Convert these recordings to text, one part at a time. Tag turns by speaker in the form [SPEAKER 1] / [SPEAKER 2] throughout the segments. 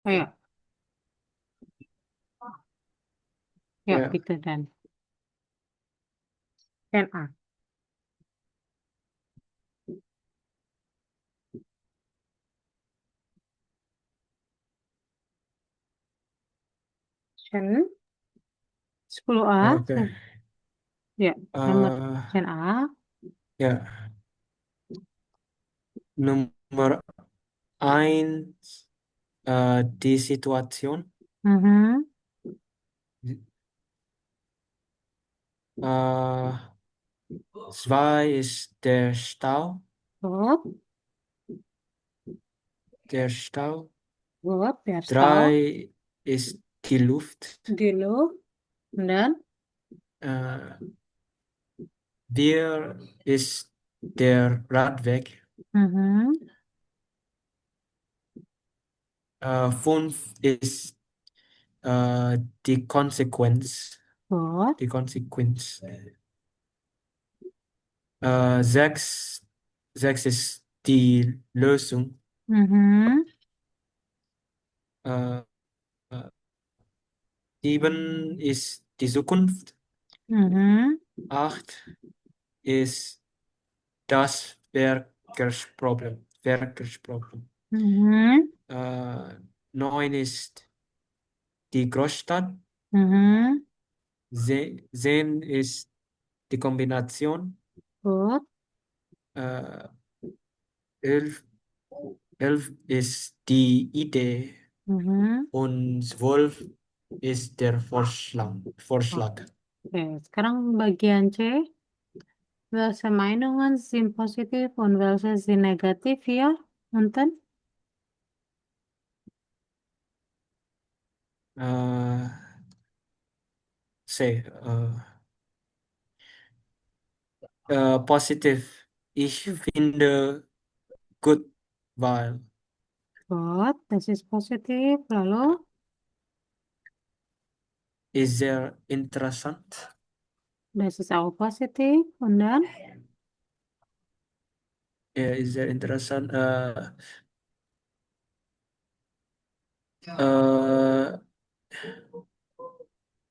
[SPEAKER 1] Ayo, yuk
[SPEAKER 2] Ya,
[SPEAKER 1] gitu dan. Dan A. Option 10A.
[SPEAKER 2] oke.
[SPEAKER 1] Ya, nomor
[SPEAKER 2] Eh,
[SPEAKER 1] option A.
[SPEAKER 2] ya, nomor eins, die Situation.
[SPEAKER 1] Mhm.
[SPEAKER 2] Äh, zwei ist der Stau.
[SPEAKER 1] Good,
[SPEAKER 2] Der Stau.
[SPEAKER 1] good. Berstau.
[SPEAKER 2] Drei ist die Luft.
[SPEAKER 1] Dulu. Dan.
[SPEAKER 2] Äh, vier ist der Radweg.
[SPEAKER 1] Mhm.
[SPEAKER 2] Fünf ist die Konsequenz.
[SPEAKER 1] Good.
[SPEAKER 2] Die Konsequenz. Sechs, sechs ist die Lösung.
[SPEAKER 1] Mhm.
[SPEAKER 2] Äh, sieben ist die Zukunft.
[SPEAKER 1] Mhm.
[SPEAKER 2] Acht ist das Verkehrsproblem. Verkehrsproblem.
[SPEAKER 1] Mhm.
[SPEAKER 2] Äh, neun ist die Großstadt.
[SPEAKER 1] Mhm.
[SPEAKER 2] Zehn ist die Kombination.
[SPEAKER 1] Good.
[SPEAKER 2] Äh, elf, elf ist die Idee.
[SPEAKER 1] Mhm.
[SPEAKER 2] Und 12 ist der Vorschlag. Vorschlag.
[SPEAKER 1] Oke, sekarang bagian C. Welche Meinungen sind positiv und welche sind negativ hier unten?
[SPEAKER 2] Äh, C. Positiv. Ich finde gut, weil
[SPEAKER 1] Good, das ist positif. Lalu,
[SPEAKER 2] ist sehr interessant.
[SPEAKER 1] das ist auch positiv. Und dann,
[SPEAKER 2] Ist sehr interessant. Äh,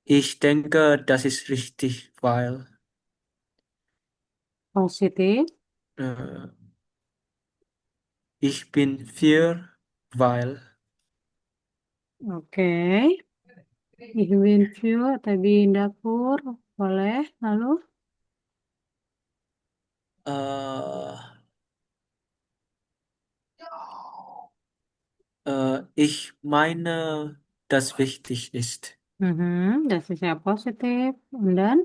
[SPEAKER 2] ich denke, das ist richtig, weil
[SPEAKER 1] positif.
[SPEAKER 2] äh, ich bin für, weil
[SPEAKER 1] Oke. Ich bin für tadi dapur. Boleh. Lalu,
[SPEAKER 2] äh, ich meine, das wichtig ist.
[SPEAKER 1] das ist ja positif. Und dann,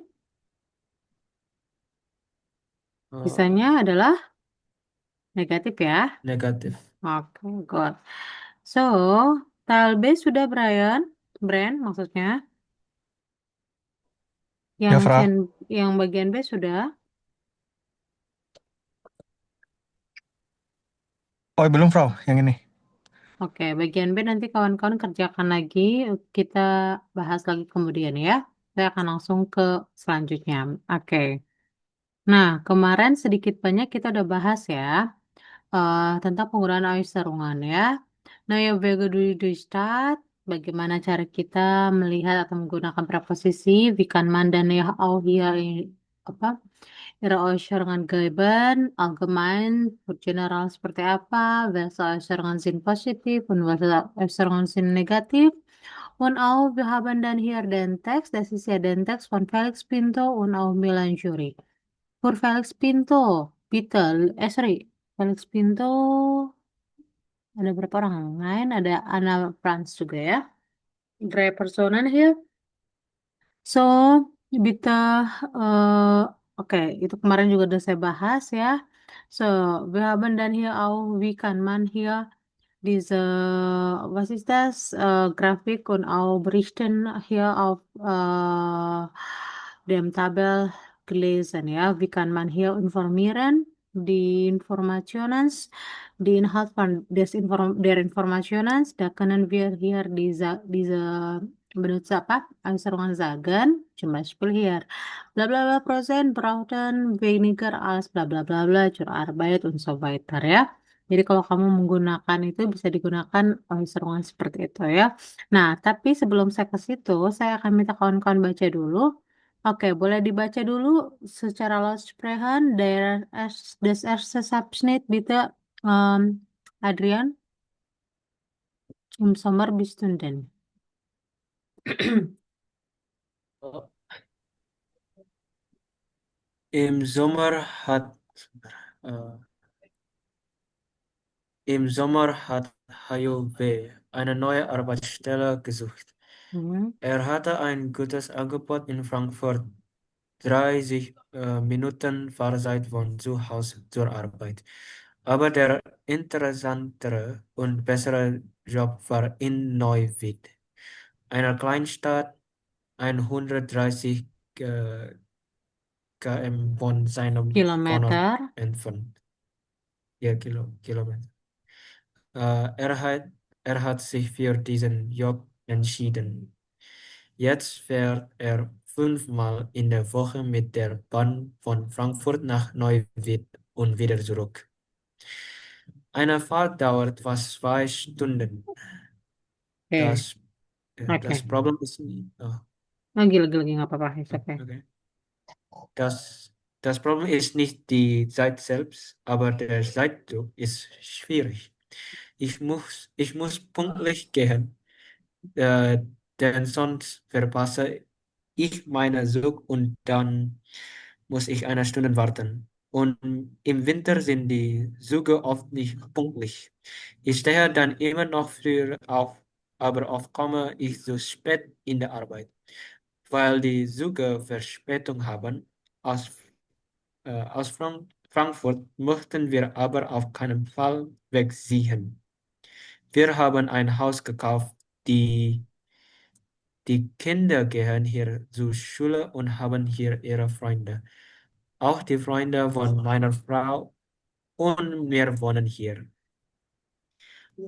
[SPEAKER 1] sisanya
[SPEAKER 2] Äh,
[SPEAKER 1] adalah negatif ya.
[SPEAKER 2] negatif.
[SPEAKER 1] Oke, good. So, tile B sudah Brian. Brand maksudnya. Yang
[SPEAKER 3] Ya, Fra.
[SPEAKER 1] yang bagian B sudah.
[SPEAKER 3] Oh, belum, Fra, yang ini.
[SPEAKER 1] Oke, bagian B nanti kawan-kawan kerjakan lagi. Kita bahas lagi kemudian ya. Saya akan langsung ke selanjutnya. Oke. Nah, kemarin sedikit banyak kita udah bahas ya tentang penggunaan Ausserungan ya. Nah, ya du start, bagaimana cara kita melihat atau menggunakan preposisi wie kann man dan ya auch hier apa Ihre Äußerungen geben, allgemein, general seperti apa, welche Äußerungen sind positiv und welche Äußerungen sind negativ. Und auch, wir haben dann hier den Text, das ist ja den Text von Felix Pinto und auch Milan Jury. Für Felix Pinto, bitte, sorry, Felix Pinto, ada berapa orang lain? Ada Anna Franz juga ya. Drei Personen hier. So, bitte, eh, oke, itu kemarin juga udah saya bahas ya. So, wir haben dann hier auch, wie kann man hier diese, was ist das, Grafik und auch Berichten hier auf dem Tabel gelesen ja. Wie kann man hier informieren? Die Informationens, die Inhalt von der Informationens, da können wir hier diese benutze apa? Anserungan sagen, zum Beispiel hier. Bla bla bla Prozent brauchen weniger als bla bla bla bla zur Arbeit und so weiter, ja. Jadi kalau kamu menggunakan itu bisa digunakan seruan seperti itu ya. Nah, tapi sebelum saya ke situ, saya akan minta kawan-kawan baca dulu. Oke, boleh dibaca dulu secara lautsprechen. Das erste Abschnitt bitte, Adrian, im Sommer bist du denn?
[SPEAKER 2] Oh, Im Sommer hat, äh, im Sommer hat HUW eine neue Arbeitsstelle gesucht.
[SPEAKER 1] Hmm.
[SPEAKER 2] Er hatte ein gutes Angebot in Frankfurt, 30 Minuten Fahrzeit von zu Hause zur Arbeit. Aber der interessantere und bessere Job war in Neuwied, einer Kleinstadt 130 km von seinem Wohnort
[SPEAKER 1] Kilometer.
[SPEAKER 2] entfernt. Ja, Kilometer. Er hat sich für diesen Job entschieden. Jetzt fährt er 5-mal in der Woche mit der Bahn von Frankfurt nach Neuwied und wieder zurück. Eine Fahrt dauert fast 2 Stunden.
[SPEAKER 1] Oke,
[SPEAKER 2] Das,
[SPEAKER 1] oke.
[SPEAKER 2] das Problem ist,
[SPEAKER 1] Lagi nggak apa-apa, it's okay.
[SPEAKER 2] okay. Das Problem ist nicht die Zeit selbst, aber der Zeitdruck ist schwierig. Ich muss pünktlich gehen, äh, denn sonst verpasse ich meinen Zug und dann muss ich 1 Stunde warten. Und im Winter sind die Züge oft nicht pünktlich. Ich stehe dann immer noch früher auf, aber oft komme ich zu spät in der Arbeit, weil die Züge Verspätung haben. Aus, aus Frankfurt möchten wir aber auf keinen Fall wegziehen. Wir haben ein Haus gekauft, die Kinder gehen hier zur Schule und haben hier ihre Freunde. Auch die Freunde von meiner Frau und wir wohnen hier.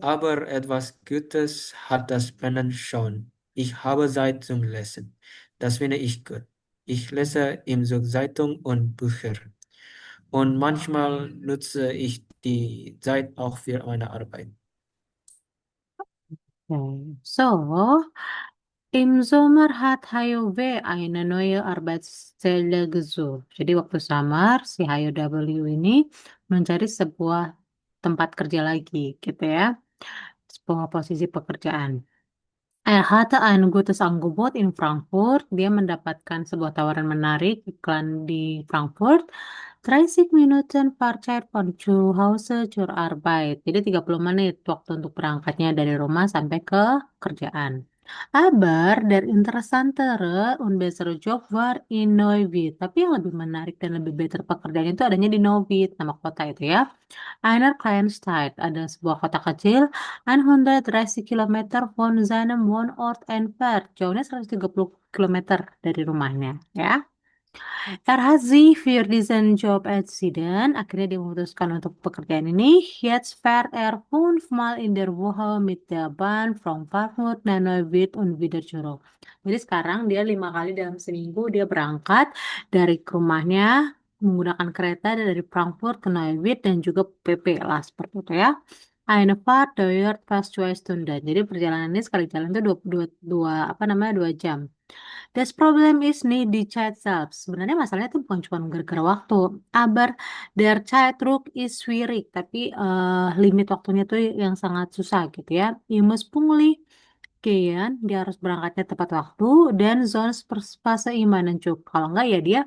[SPEAKER 2] Aber etwas Gutes hat das Pendeln schon. Ich habe Zeit zum Lesen. Das finde ich gut. Ich lese im Zug Zeitung und Bücher. Und manchmal nutze ich die Zeit auch für meine Arbeit.
[SPEAKER 1] Okay. So, im Sommer hat HUW eine neue Arbeitsstelle gesucht. Jadi waktu summer si HUW ini mencari sebuah tempat kerja lagi gitu ya. Sebuah posisi pekerjaan. Er hatte ein gutes Angebot in Frankfurt. Dia mendapatkan sebuah tawaran menarik iklan di Frankfurt. 30 Minuten Fahrzeit von zu Hause zur Arbeit. Jadi 30 menit waktu untuk berangkatnya dari rumah sampai ke kerjaan. Aber der interessantere und bessere Job war in Neuwied. Tapi yang lebih menarik dan lebih better pekerjaan itu adanya di Neuwied, nama kota itu ya. Einer Kleinstadt, ada sebuah kota kecil, 130 Kilometer von seinem Wohnort entfernt. Jauhnya 130 Kilometer dari rumahnya, ya. Er hat sich für diesen Job entschieden. Akhirnya dia memutuskan untuk pekerjaan ini. Jetzt fährt er 5-mal in der Woche mit der Bahn from Frankfurt nach Neuwied und wieder zurück. Jadi sekarang dia 5 kali dalam seminggu dia berangkat dari rumahnya menggunakan kereta dari Frankfurt ke Neuwied dan juga PP lah seperti itu ya. Eine Fahrt dauert fast 2 Stunden. Jadi perjalanan ini sekali jalan itu apa namanya 2 jam. Das Problem ist nicht die Zeit selbst. Sebenarnya masalahnya itu bukan cuma gara-gara waktu. Aber der Zeitdruck ist schwierig. Tapi limit waktunya tuh yang sangat susah gitu ya. Ihr müsst pünktlich gehen. Dia harus berangkatnya tepat waktu. Dan sonst verpasse ich meinen Zug. Kalau enggak ya dia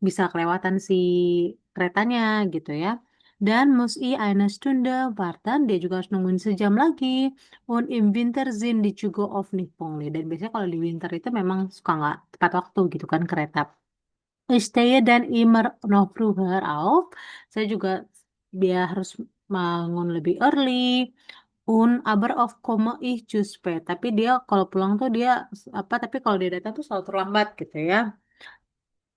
[SPEAKER 1] bisa kelewatan si keretanya gitu ya. Dan muss ich eine Stunde warten. Dia juga harus nungguin sejam lagi. Und im Winter sind die Züge oft nicht pünktlich. Dan biasanya kalau di winter itu memang suka nggak tepat waktu gitu kan kereta. Ich stehe dann immer noch früher auf. Saya juga dia harus bangun lebih early. Und aber oft komme ich zu spät. Tapi dia kalau pulang tuh dia apa? Tapi kalau dia datang tuh selalu terlambat gitu ya.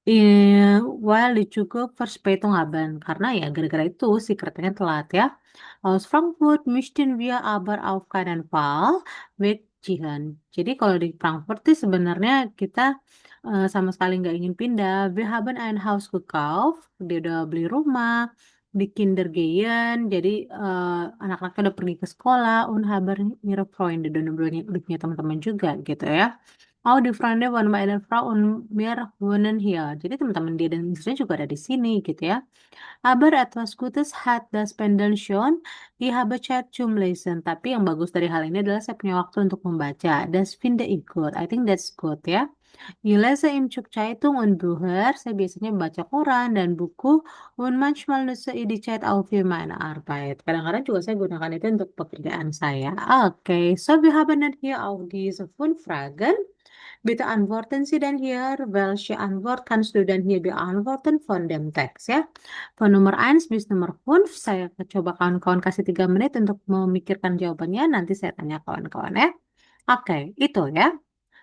[SPEAKER 1] While die Züge Verspätung haben. Karena ya gara-gara itu si keretanya telat ya. Aus Frankfurt möchten wir aber auf keinen Fall wegziehen. Jadi kalau di Frankfurt sih sebenarnya kita sama sekali nggak ingin pindah. Wir haben ein Haus gekauft. Dia udah beli rumah. di Kindergarten, jadi anak-anaknya udah pergi ke sekolah, und haben ihre Freunde dan udah punya teman-teman juga gitu ya. Oh, die Freunde von meiner Frau und mir wohnen hier. Jadi teman-teman dia dan istrinya juga ada di sini gitu ya. Aber etwas Gutes hat das Pendeln schon. Ich habe Zeit zum Lesen. Tapi yang bagus dari hal ini adalah saya punya waktu untuk membaca. Das finde ich gut. I think that's good ya. Ich lese im Zug Zeitung und Bücher. Saya biasanya baca koran dan buku. Und manchmal nutze ich die Zeit auch für meine Arbeit. Kadang-kadang juga saya gunakan itu untuk pekerjaan saya. Oke, so wir haben dann hier auch diese 5 Fragen. Bitte antworten Sie dann hier, welche Antwort kannst du dann hier beantworten von dem Text ya. Von nomor 1 bis nomor 5, saya coba kawan-kawan kasih 3 menit untuk memikirkan jawabannya, nanti saya tanya kawan-kawan ya. Oke, itu ya.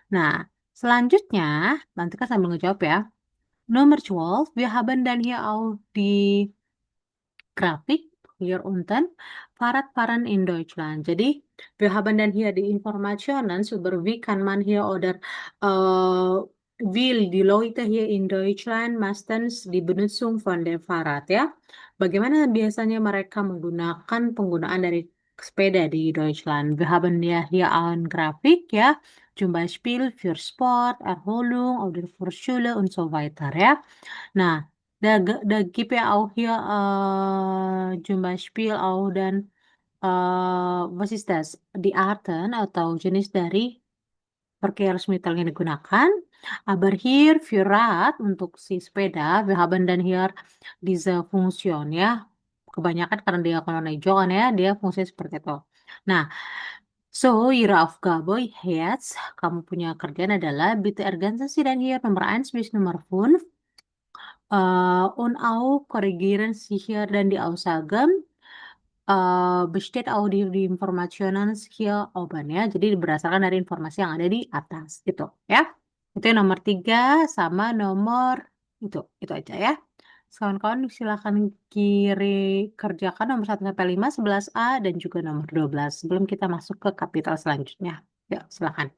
[SPEAKER 1] Nah, selanjutnya, nanti kan sambil ngejawab ya. Nomor 12, wir haben dann hier auch die Grafik hier unten, Fahrradfahren in Deutschland. Jadi, wir haben dann hier die Informationen über wie kann man hier oder will die Leute hier in Deutschland meistens die Benutzung von dem Fahrrad ya. Bagaimana biasanya mereka menggunakan penggunaan dari sepeda di Deutschland. Wir haben ja hier ein Grafik ya, zum Beispiel für Sport, Erholung oder für Schule und so weiter ya. Nah, da gibt ja auch hier zum Beispiel auch dann, was ist das? Die Arten atau jenis dari Verkehrsmittel yang digunakan. Aber hier für Rad untuk si sepeda, wir haben dann hier diese Funktion ya. Kebanyakan karena dia warna hijau kan ya, dia fungsinya seperti itu. Nah, so Ihre Aufgabe jetzt, kamu punya kerjaan adalah bitte ergänzen Sie dann hier Nummer 1 bis Nummer 5. Und auch korrigieren Sie hier dann die Aussagen. Besteht auch die Informationen hier oben ya. Jadi berdasarkan dari informasi yang ada di atas gitu ya. Itu yang nomor 3 sama nomor itu aja ya. Kawan-kawan silakan kerjakan nomor 1 sampai 5, 11A dan juga nomor 12 sebelum kita masuk ke kapital selanjutnya. Ya, silakan.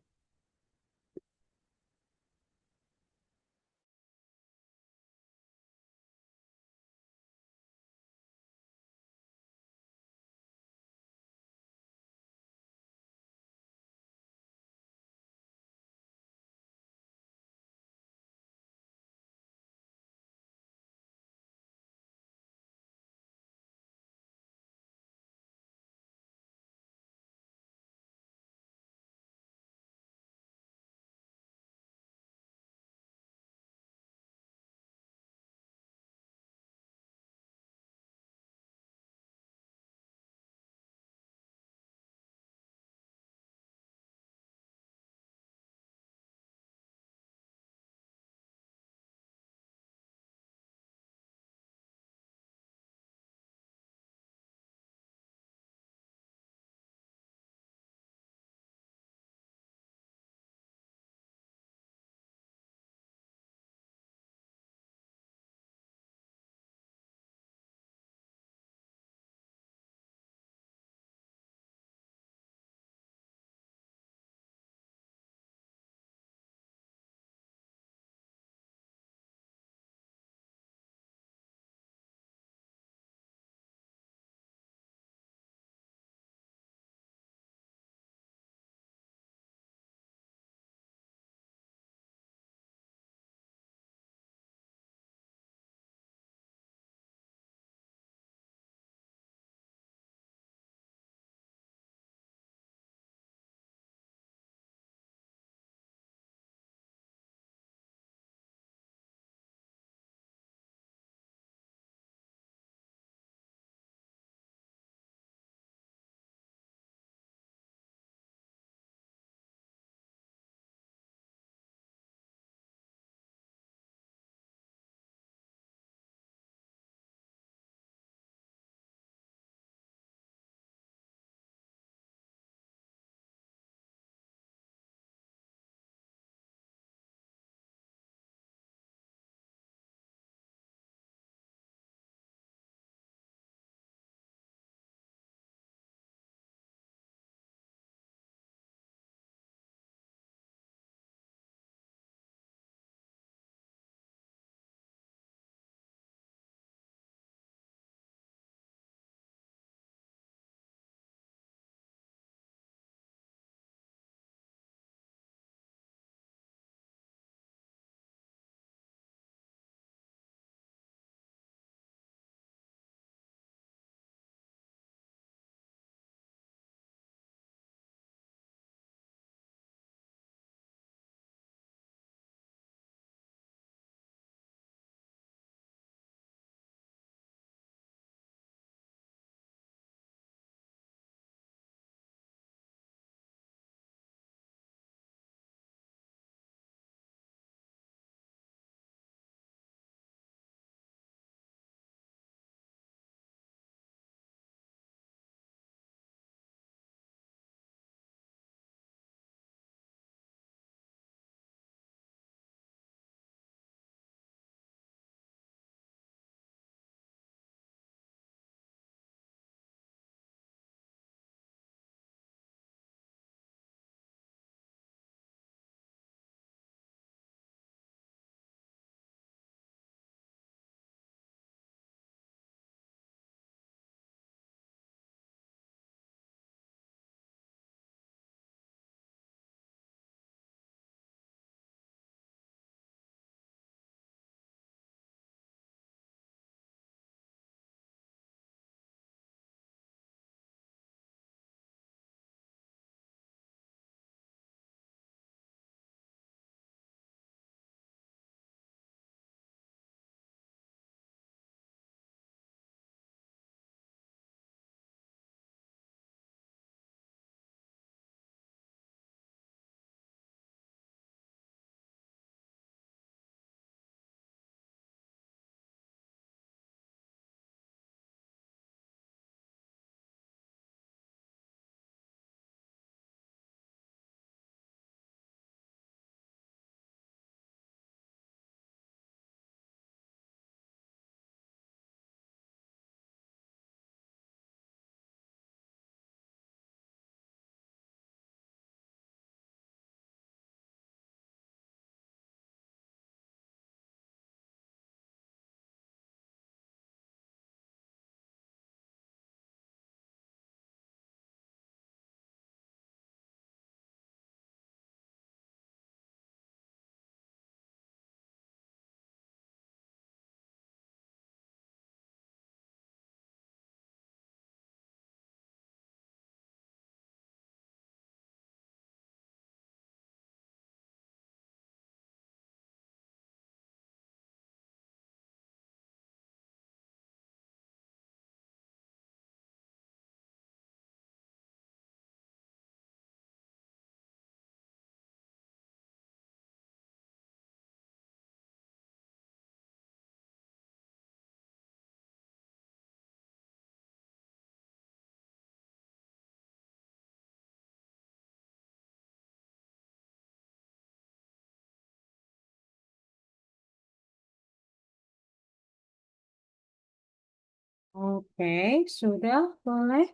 [SPEAKER 1] Oke, sudah boleh.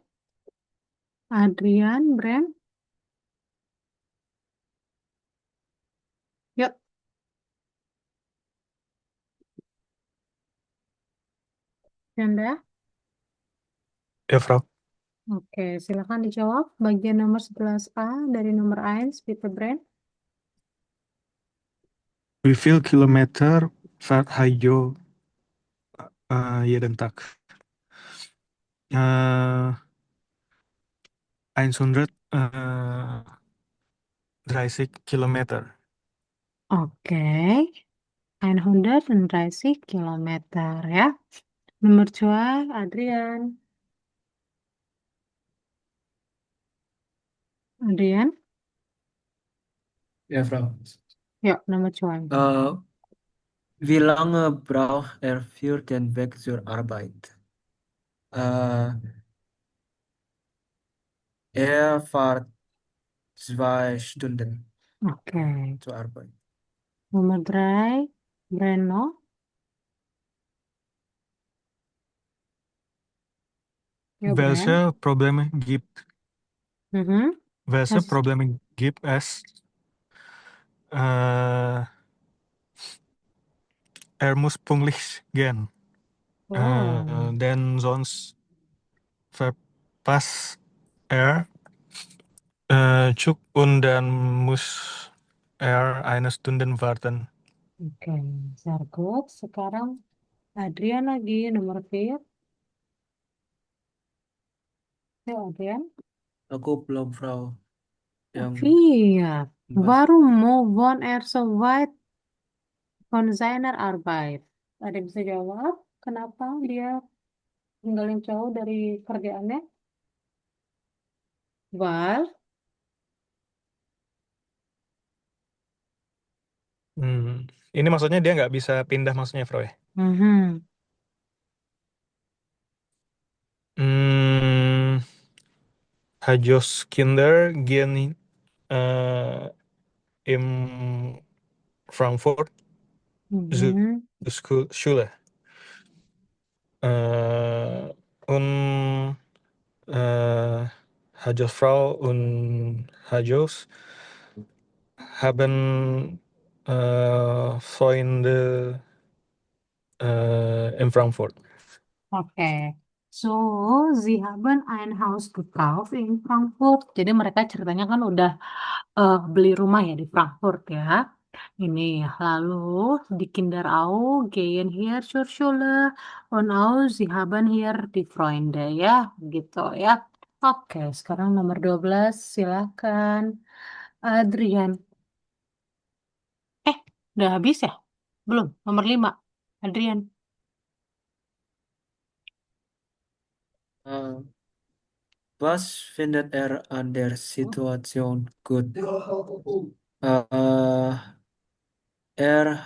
[SPEAKER 1] Adrian, Bram, yuk, Canda.
[SPEAKER 3] Ya, Frau.
[SPEAKER 1] Oke, silakan dijawab. Bagian nomor 11A dari nomor 1, bitte Bram.
[SPEAKER 3] Wie viel Kilometer fährt Haijo jeden Tag? Äh, 130 Kilometer.
[SPEAKER 1] Oke, 130 kilometer ya. Nomor 2, Adrian. Adrian,
[SPEAKER 2] Ja, Frau.
[SPEAKER 1] yuk, nomor 2.
[SPEAKER 2] Äh, Wie lange braucht er für den Weg zur Arbeit? Äh, Er fährt 2 Stunden
[SPEAKER 1] Oke,
[SPEAKER 2] zur Arbeit.
[SPEAKER 1] nomor 3, Breno. Ya, Bren.
[SPEAKER 3] Welche Probleme gibt,
[SPEAKER 1] Mhm.
[SPEAKER 3] welche
[SPEAKER 1] Has-
[SPEAKER 3] Probleme gibt es? Äh, Er muss pünktlich gehen,
[SPEAKER 1] Oh,
[SPEAKER 3] denn sonst verpasst er Zug und dann muss er 1 Stunde warten.
[SPEAKER 1] oke. Sehr gut. Sekarang Adrian lagi, nomor 4. Ya, Adrian.
[SPEAKER 2] Aku belum, Frau, yang
[SPEAKER 1] Vier.
[SPEAKER 2] Mbak.
[SPEAKER 1] Warum wohnt er so weit von seiner Arbeit? Ada yang bisa jawab? Kenapa dia tinggalin jauh dari kerjaannya? Weil,
[SPEAKER 3] Ini maksudnya dia nggak bisa pindah maksudnya, Bro ya?
[SPEAKER 1] mhm.
[SPEAKER 3] Hmm, Hajos Kinder gehen im Frankfurt zur
[SPEAKER 1] Mhm.
[SPEAKER 3] Schule. Und Hajos Frau und Hajos haben Freunde in Frankfurt.
[SPEAKER 1] Oke. So, sie haben ein Haus gekauft in Frankfurt. Jadi mereka ceritanya kan udah beli rumah ya di Frankfurt ya. Ini lalu di Kinderau gehen hier zur Schule und auch sie haben hier die Freunde ya, gitu ya. Oke, sekarang nomor 12 silakan Adrian. Eh, udah habis ya? Belum, nomor 5 Adrian.
[SPEAKER 2] Äh, Was findet er an der Situation gut? Er,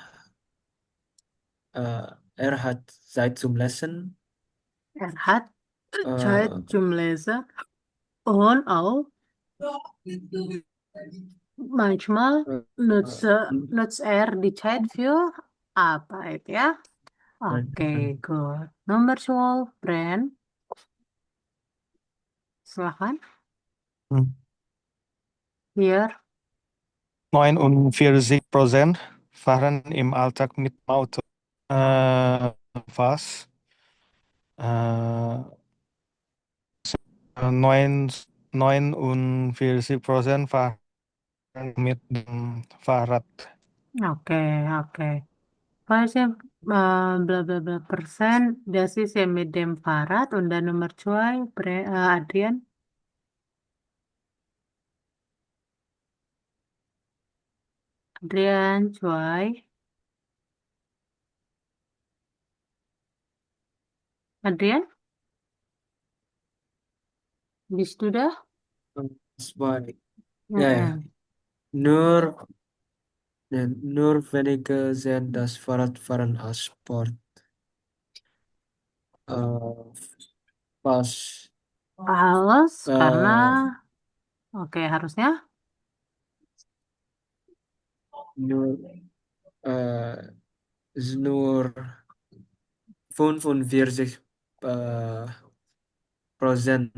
[SPEAKER 2] er hat Zeit zum Lesen.
[SPEAKER 1] Er hat Zeit
[SPEAKER 2] Äh,
[SPEAKER 1] zum Lesen und auch manchmal nutzt er die Zeit für Arbeit ya. Oke, good. Nomor 12, Brand. Silahkan.
[SPEAKER 3] Hm.
[SPEAKER 1] Hier.
[SPEAKER 3] 49% fahren im Alltag mit Auto. Äh, Was? Äh, 49% fahren mit dem Fahrrad.
[SPEAKER 1] Oke, oke. Falsche bla bla bla persen. Das ist ja mit dem Fahrrad. Und dann Nummer 2, Adrian. Adrian, 2. Adrian, bist du da?
[SPEAKER 2] Zwei. Ja, ja.
[SPEAKER 1] Mm-mm.
[SPEAKER 2] Nur, nur wenige sehen das Fahrradfahren als Sport. Äh, Was?
[SPEAKER 1] Halus, karena...
[SPEAKER 2] Äh,
[SPEAKER 1] Oke, harusnya.
[SPEAKER 2] Nur, ist nur 45. uh, frozen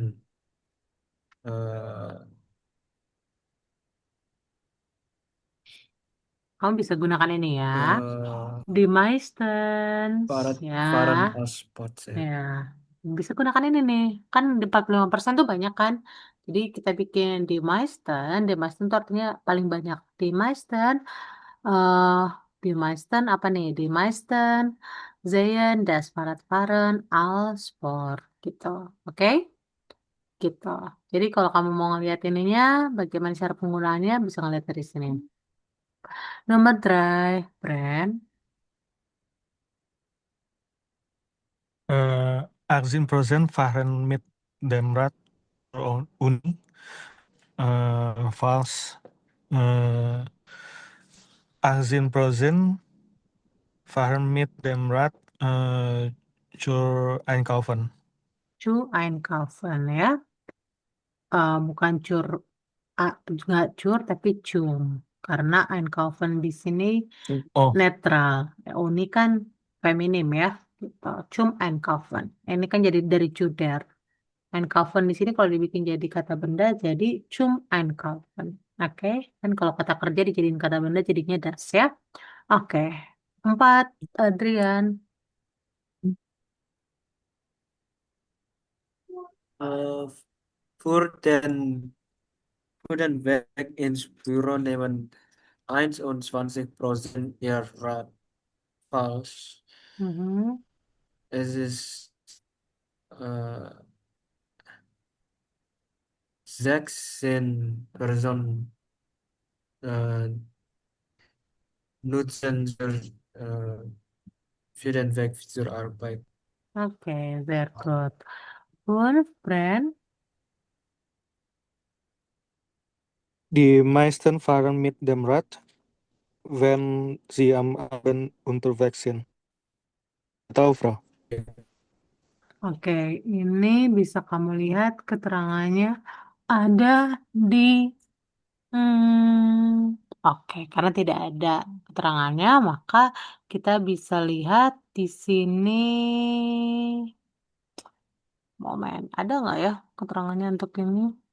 [SPEAKER 2] uh,
[SPEAKER 1] Kamu bisa gunakan ini ya. Die meistens, ya.
[SPEAKER 2] fahren aus Potsdam.
[SPEAKER 1] Ya, bisa gunakan ini nih. Kan di 45% tuh banyak kan. Jadi kita bikin die meisten tuh artinya paling banyak. Eh die meisten apa nih? Die meisten sehen das Fahrradfahren als Sport gitu. Oke? Gitu. Jadi kalau kamu mau ngeliat ininya, bagaimana cara penggunaannya, bisa ngeliat dari sini. Nomor 3, brand.
[SPEAKER 3] Aktienprozent fahren mit dem Rad Uni. False. Aktienprozent fahren mit dem Rad zur Einkaufen.
[SPEAKER 1] Zu einkaufen ya. Bukan cur, nggak cur tapi cum. Karena einkaufen di sini
[SPEAKER 3] Oh,
[SPEAKER 1] netral. Uni kan feminim ya. Gitu. Cum einkaufen. Ini kan jadi dari cuder. Einkaufen di sini kalau dibikin jadi kata benda jadi cum einkaufen. Oke. Dan kalau kata kerja dijadiin kata benda jadinya das ya. Oke. 4, Adrian.
[SPEAKER 2] Uh, für den Weg ins Büro nehmen 21% ihr Rad falsch.
[SPEAKER 1] Mhm.
[SPEAKER 2] Es ist äh, 16 Personen äh, nutzen für den Weg zur Arbeit.
[SPEAKER 1] Oke, very good. 5, Brand.
[SPEAKER 3] die meisten fahren mit dem Rad, wenn sie am Abend unterwegs sind. Tahu, Frau?
[SPEAKER 1] Oke, ini bisa kamu lihat keterangannya ada di oke, karena tidak ada keterangannya, maka kita bisa lihat di sini. Momen, ada nggak ya keterangannya untuk ini?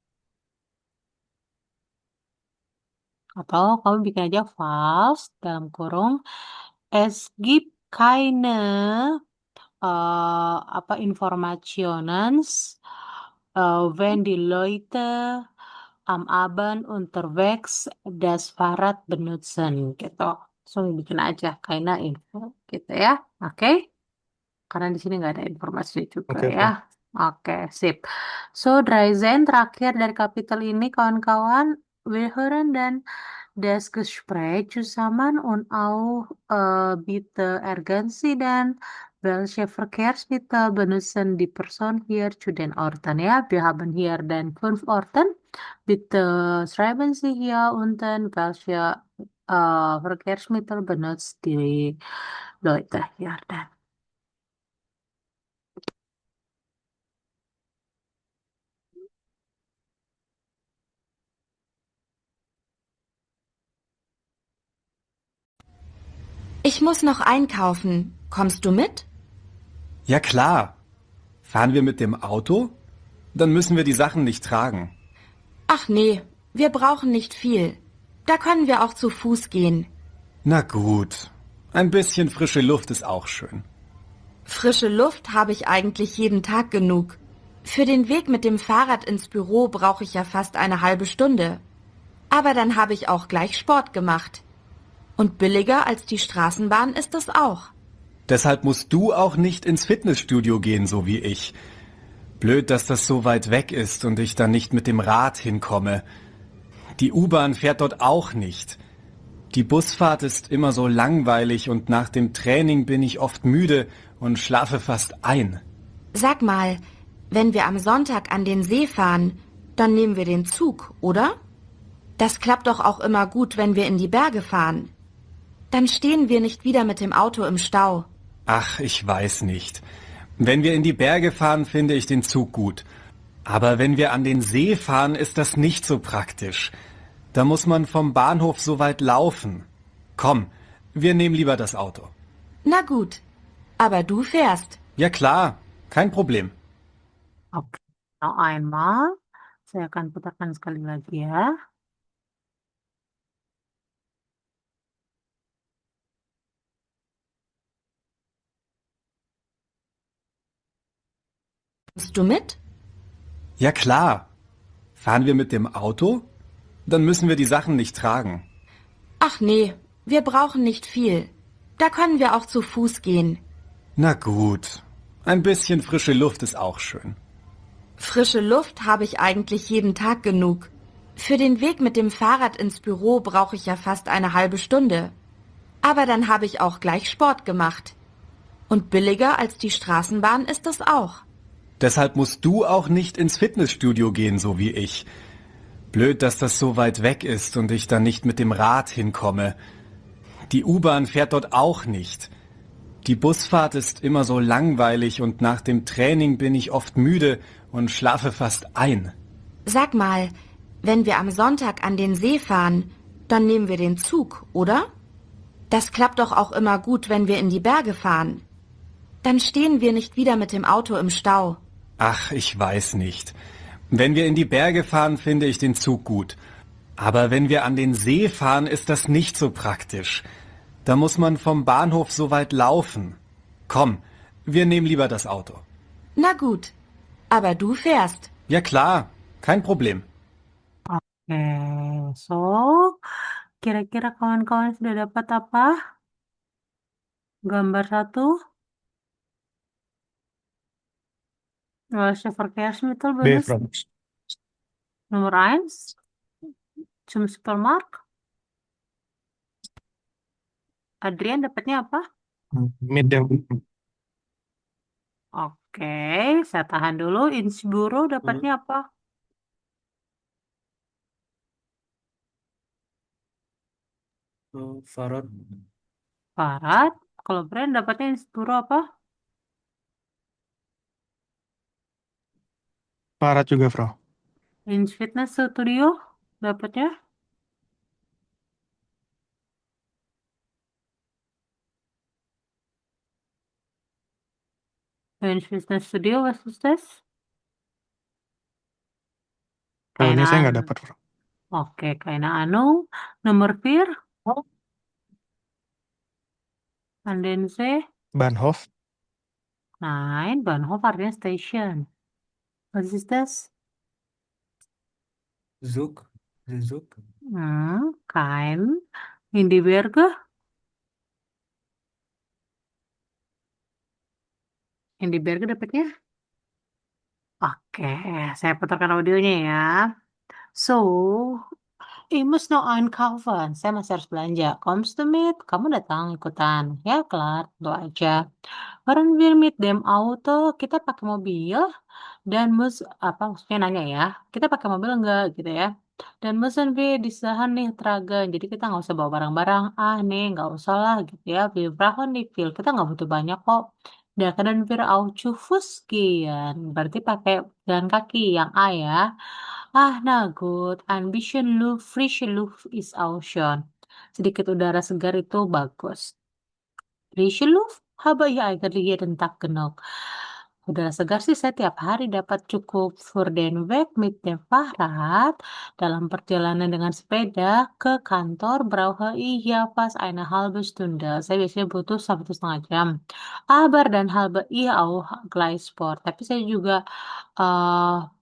[SPEAKER 1] Atau kamu bikin aja false dalam kurung es gibt keine apa Informationens, wenn die Leute am Abend unterwegs das Fahrrad benutzen gitu. So bikin aja keine Info gitu ya. Oke? Karena di sini nggak ada informasinya juga
[SPEAKER 3] Oke,
[SPEAKER 1] ya.
[SPEAKER 3] Frau.
[SPEAKER 1] Oke, sip. So, Drazen terakhir dari kapitel ini kawan-kawan, wir hören dan das Gespräch zusammen und auch bitte ergänzen dann, welche Verkehrsmittel benutzen die Person hier zu den Orten. Ja, wir haben hier den 5 Orten. Bitte schreiben Sie hier unten, welche Verkehrsmittel benutzt die Leute hier dann.
[SPEAKER 4] Ich muss noch einkaufen. Kommst du mit?
[SPEAKER 5] Ja klar. Fahren wir mit dem Auto? Dann müssen wir die Sachen nicht tragen.
[SPEAKER 4] Ach nee, wir brauchen nicht viel. Da können wir auch zu Fuß gehen.
[SPEAKER 5] Na gut. Ein bisschen frische Luft ist auch schön.
[SPEAKER 4] Frische Luft habe ich eigentlich jeden Tag genug. Für den Weg mit dem Fahrrad ins Büro brauche ich ja fast eine halbe Stunde. Aber dann habe ich auch gleich Sport gemacht. Und billiger als die Straßenbahn ist es auch.
[SPEAKER 5] Deshalb musst du auch nicht ins Fitnessstudio gehen, so wie ich. Blöd, dass das so weit weg ist und ich dann nicht mit dem Rad hinkomme. Die U-Bahn fährt dort auch nicht. Die Busfahrt ist immer so langweilig und nach dem Training bin ich oft müde und schlafe fast ein.
[SPEAKER 4] Sag mal, wenn wir am Sonntag an den See fahren, dann nehmen wir den Zug, oder? Das klappt doch auch immer gut, wenn wir in die Berge fahren. Dann stehen wir nicht wieder mit dem Auto im Stau.
[SPEAKER 5] Ach, ich weiß nicht. Wenn wir in die Berge fahren, finde ich den Zug gut. Aber wenn wir an den See fahren, ist das nicht so praktisch. Da muss man vom Bahnhof so weit laufen. Komm, wir nehmen lieber das Auto.
[SPEAKER 4] Na gut, aber du fährst.
[SPEAKER 5] Ja klar, Kein Problem.
[SPEAKER 1] Oke, noch einmal. Saya akan putarkan sekali lagi ya.
[SPEAKER 4] Kommst du mit?
[SPEAKER 5] Ja klar. Fahren wir mit dem Auto? Dann müssen wir die Sachen nicht tragen.
[SPEAKER 4] Ach nee, wir brauchen nicht viel. Da können wir auch zu Fuß gehen.
[SPEAKER 5] Na gut. Ein bisschen frische Luft ist auch schön.
[SPEAKER 4] Frische Luft habe ich eigentlich jeden Tag genug. Für den Weg mit dem Fahrrad ins Büro brauche ich ja fast eine halbe Stunde. Aber dann habe ich auch gleich Sport gemacht. Und billiger als die Straßenbahn ist es auch.
[SPEAKER 5] Deshalb musst du auch nicht ins Fitnessstudio gehen, so wie ich. Blöd, dass das so weit weg ist und ich dann nicht mit dem Rad hinkomme. Die U-Bahn fährt dort auch nicht. Die Busfahrt ist immer so langweilig und nach dem Training bin ich oft müde und schlafe fast ein.
[SPEAKER 4] Sag mal, wenn wir am Sonntag an den See fahren, dann nehmen wir den Zug, oder? Das klappt doch auch immer gut, wenn wir in die Berge fahren. Dann stehen wir nicht wieder mit dem Auto im Stau.
[SPEAKER 5] Ach, ich weiß nicht. Wenn wir in die Berge fahren, finde ich den Zug gut. Aber wenn wir an den See fahren, ist das nicht so praktisch. Da muss man vom Bahnhof so weit laufen. Komm, wir nehmen lieber das Auto.
[SPEAKER 4] Na gut, aber du fährst.
[SPEAKER 5] Ja klar, kein Problem.
[SPEAKER 1] Oke, so kira-kira kawan-kawan sudah dapat apa? Gambar 1. Welche Verkehrsmittel
[SPEAKER 3] B,
[SPEAKER 1] benutzt?
[SPEAKER 3] Frau.
[SPEAKER 1] Nomor 1 zum Supermarkt. Adrian dapatnya apa?
[SPEAKER 3] Meet them.
[SPEAKER 1] Oke, saya tahan dulu. Insburo dapatnya apa?
[SPEAKER 2] Farad,
[SPEAKER 1] Barat. Kalau brand dapatnya Insburo apa?
[SPEAKER 3] Parah juga, Frau.
[SPEAKER 1] Ins Fitness Studio dapatnya? Ins Fitness Studio, was ist das?
[SPEAKER 3] Kalau ini saya
[SPEAKER 1] Keine
[SPEAKER 3] nggak
[SPEAKER 1] Ahnung.
[SPEAKER 3] dapat, Frau.
[SPEAKER 1] Oke, keine Ahnung. Nomor 4, an den See.
[SPEAKER 3] Bahnhof,
[SPEAKER 1] Nein, Bahnhof artinya station. Was ist das?
[SPEAKER 2] Zug, the Zug,
[SPEAKER 1] Kein. In die Berge. In die Berge dapatnya? Oke, saya putarkan audionya ya. So, ich muss noch einkaufen. Saya masih harus belanja. Kommst du mit? Kamu datang ikutan. Ya, klar, tentu aja. Fahren wir mit dem Auto? Kita pakai mobil. Dan apa maksudnya nanya ya? Kita pakai mobil enggak gitu ya? Dan müssen wir die Sachen nicht tragen. Jadi kita nggak usah bawa barang-barang. Ah, nih nggak usah lah gitu ya. Wir brauchen nicht viel. Kita nggak butuh banyak kok. Da können wir auch zu Fuß gehen. Berarti pakai jalan kaki yang A ya. Ah, na gut. Ein bisschen Luft, frische Luft ist auch schön. Sedikit udara segar itu bagus. Frische Luft habe ich eigentlich jeden Tag genug. Udara segar sih saya tiap hari dapat cukup. Für den Weg mit dem Fahrrad, dalam perjalanan dengan sepeda ke kantor brauche ich ja fast eine halbe Stunde. Saya biasanya butuh 1,5 jam. Aber dann habe ich auch gleich Sport. Tapi saya juga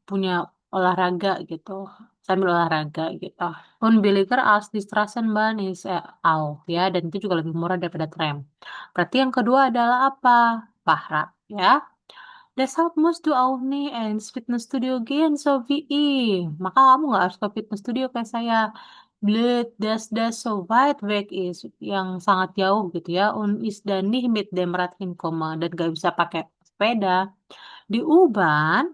[SPEAKER 1] punya olahraga gitu. Sambil olahraga gitu. Und billiger als die Straßenbahn ist auch ya. Dan itu juga lebih murah daripada tram. Berarti yang kedua adalah apa? Pahra ya. Deshalb musst du auch nie ins Fitnessstudio gehen, so wie ich. Maka kamu nggak harus ke fitness studio kayak saya. Blöd, dass das so weit weg ist, yang sangat jauh gitu ya. Und ist dann nicht mit dem Rad hinkommen dan gak bisa pakai sepeda. Di U-Bahn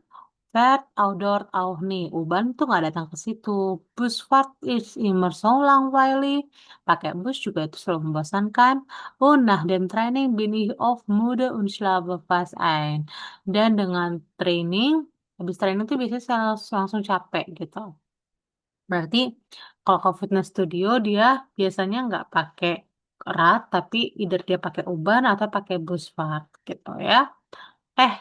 [SPEAKER 1] fährt auch dort auch nie. U-Bahn tuh nggak datang ke situ. Busfahrt ist immer so langweilig. Pakai bus juga itu selalu membosankan. Und nach dem Training bin ich oft müde und schlafe fast ein. Dan dengan training, habis training tuh biasanya saya langsung capek gitu. Berarti kalau ke fitness studio dia biasanya nggak pakai tapi either dia pakai U-Bahn atau pakai Busfahrt gitu ya. Eh,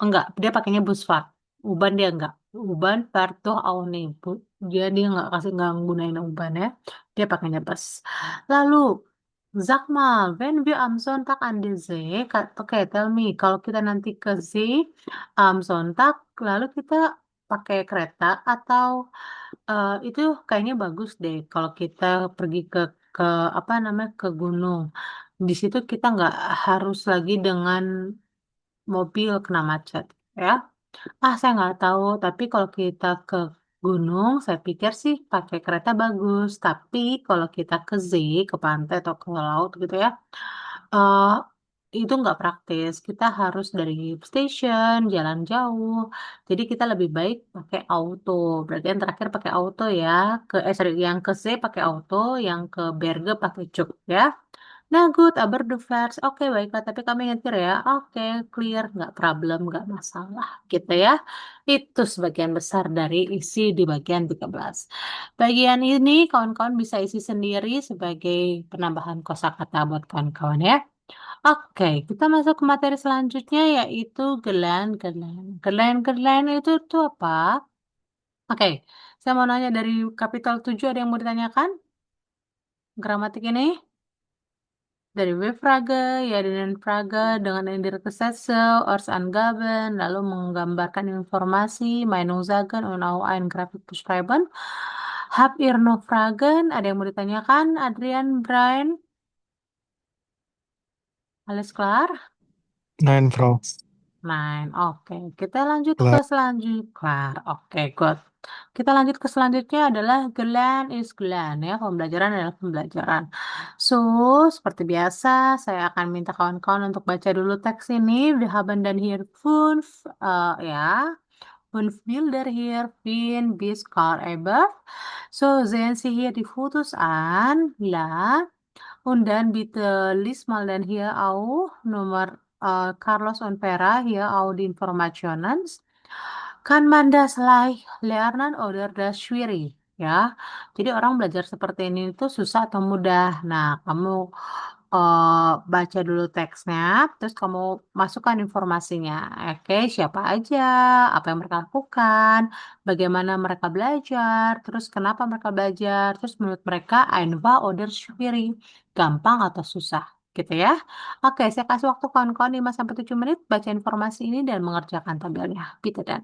[SPEAKER 1] Enggak, dia pakainya Busfart. Uban dia enggak. Uban Partoh Aune. Dia nggak kasih nggak gunain uban ya. Dia pakainya bus. Lalu Sag mal, wenn wir am Sonntag an die See, oke, tell me, kalau kita nanti ke See am Sonntag, lalu kita pakai kereta atau itu kayaknya bagus deh kalau kita pergi ke apa namanya ke gunung. Di situ kita nggak harus lagi dengan mobil kena macet, ya. Saya nggak tahu, tapi kalau kita ke gunung, saya pikir sih pakai kereta bagus. Tapi kalau kita ke Zee, ke pantai atau ke laut gitu ya, eh itu nggak praktis. Kita harus dari station, jalan jauh. Jadi kita lebih baik pakai auto. Berarti yang terakhir pakai auto ya. Sorry, yang ke Zee pakai auto, yang ke Berge pakai cuk ya. Nah, good, Aberdovers. Oke, baiklah. Tapi kami nyetir ya. Oke, clear. Nggak problem, nggak masalah. Gitu ya. Itu sebagian besar dari isi di bagian 13. Bagian ini kawan-kawan bisa isi sendiri sebagai penambahan kosakata buat kawan-kawan ya. Oke, kita masuk ke materi selanjutnya yaitu gelan-gelan. Gelan-gelan itu tuh apa? Oke, saya mau nanya dari kapital 7 ada yang mau ditanyakan? Gramatik ini? Dari Webfrage, ya dengan Frage dengan Indirkesetse, Ortsangaben, lalu menggambarkan informasi, Meinungssagen und auch ein Grafik beschreiben. Habt ihr noch Fragen? Ada yang mau ditanyakan? Adrian, Brian, alles klar?
[SPEAKER 3] Nein, Frau.
[SPEAKER 1] Main, oke. Kita lanjut ke
[SPEAKER 3] Klar.
[SPEAKER 1] selanjutnya. Oke, good. Kita lanjut ke selanjutnya adalah Gelan is Gelan ya. Pembelajaran adalah pembelajaran. So, seperti biasa, saya akan minta kawan-kawan untuk baca dulu teks ini. Wir haben dann hier fünf, ya, fünf Bilder hier, Wien bis Karl Ebert. So, sehen Sie hier die Fotos an. Ja. Und dann bitte lies mal dann hier auch Nummer Carlos und Vera hier auch die Informationen. Kann man das leicht lernen oder das schwierig? Ya, jadi orang belajar seperti ini itu susah atau mudah. Nah, kamu baca dulu teksnya, terus kamu masukkan informasinya. Oke, siapa aja, apa yang mereka lakukan, bagaimana mereka belajar, terus kenapa mereka belajar, terus menurut mereka einfach oder schwierig, gampang atau susah, gitu ya. Oke, saya kasih waktu kawan-kawan 5 sampai 7 menit baca informasi ini dan mengerjakan tabelnya. Bitte dan.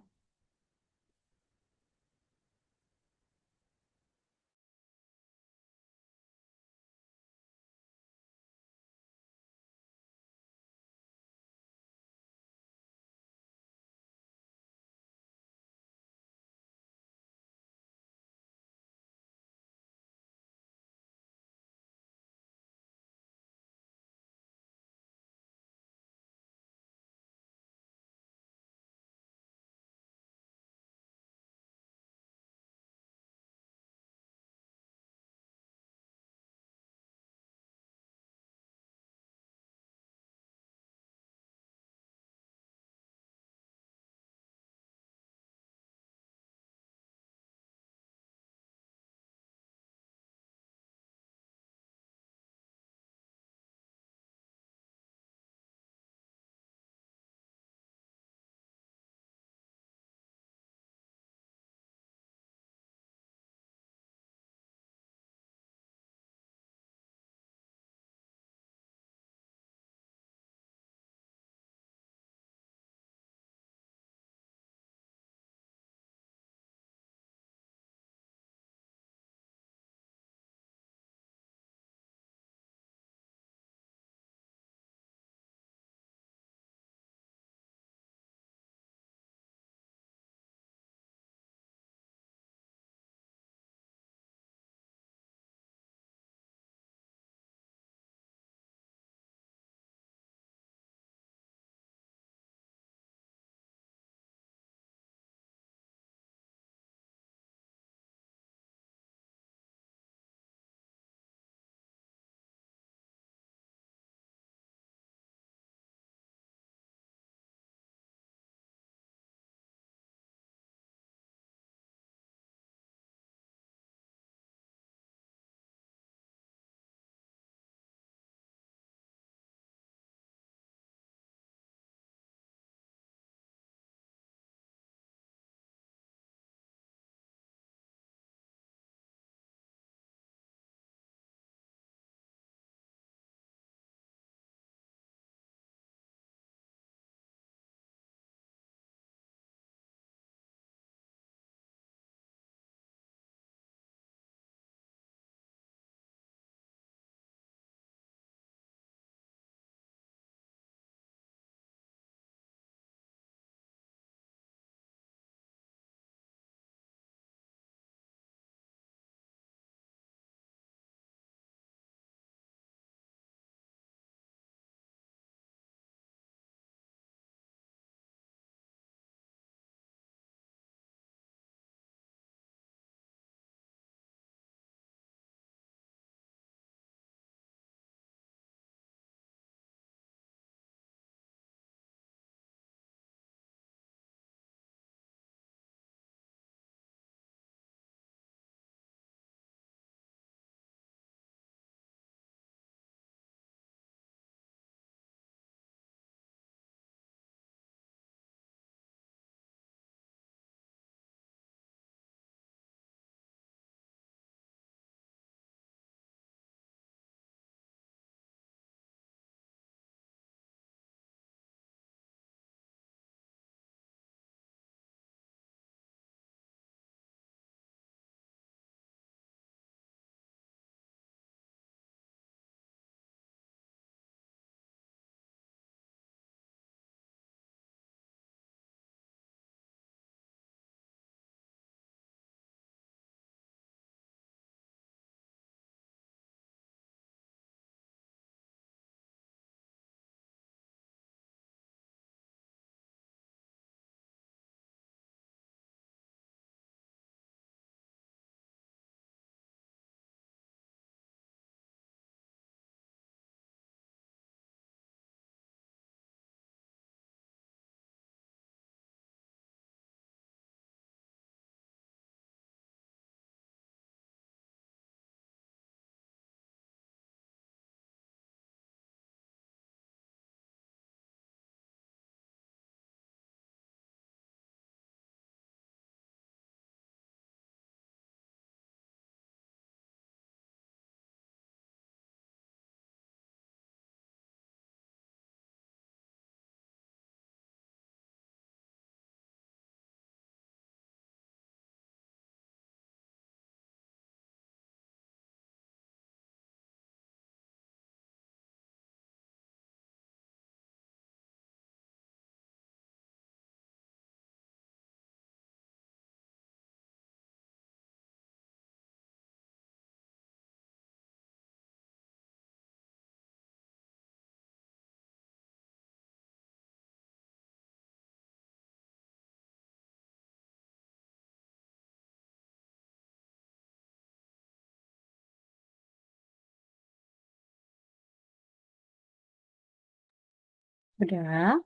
[SPEAKER 1] Udah.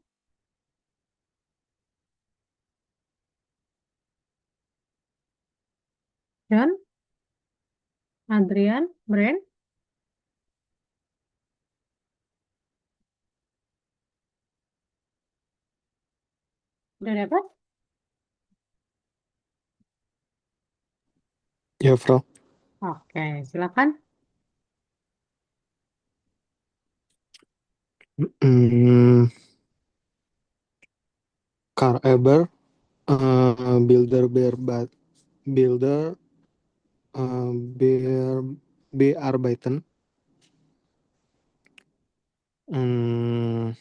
[SPEAKER 1] John, Adrian, Bren, udah dapat?
[SPEAKER 3] Ya, Frau.
[SPEAKER 1] Oke, silakan.
[SPEAKER 3] Mm, Car Eber, Builder Builder Bearbeiten. Mm,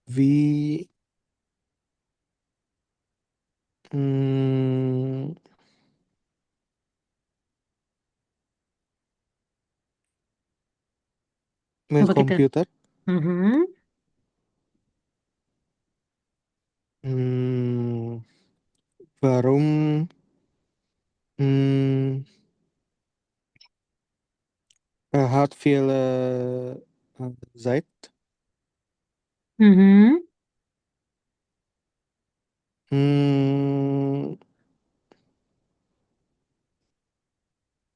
[SPEAKER 3] Wie mm, Met
[SPEAKER 1] Coba kita.
[SPEAKER 3] computer.
[SPEAKER 1] Mhm.
[SPEAKER 3] Mm, Waarom mm, had veel Zeit?
[SPEAKER 1] Mhm.
[SPEAKER 3] Mm,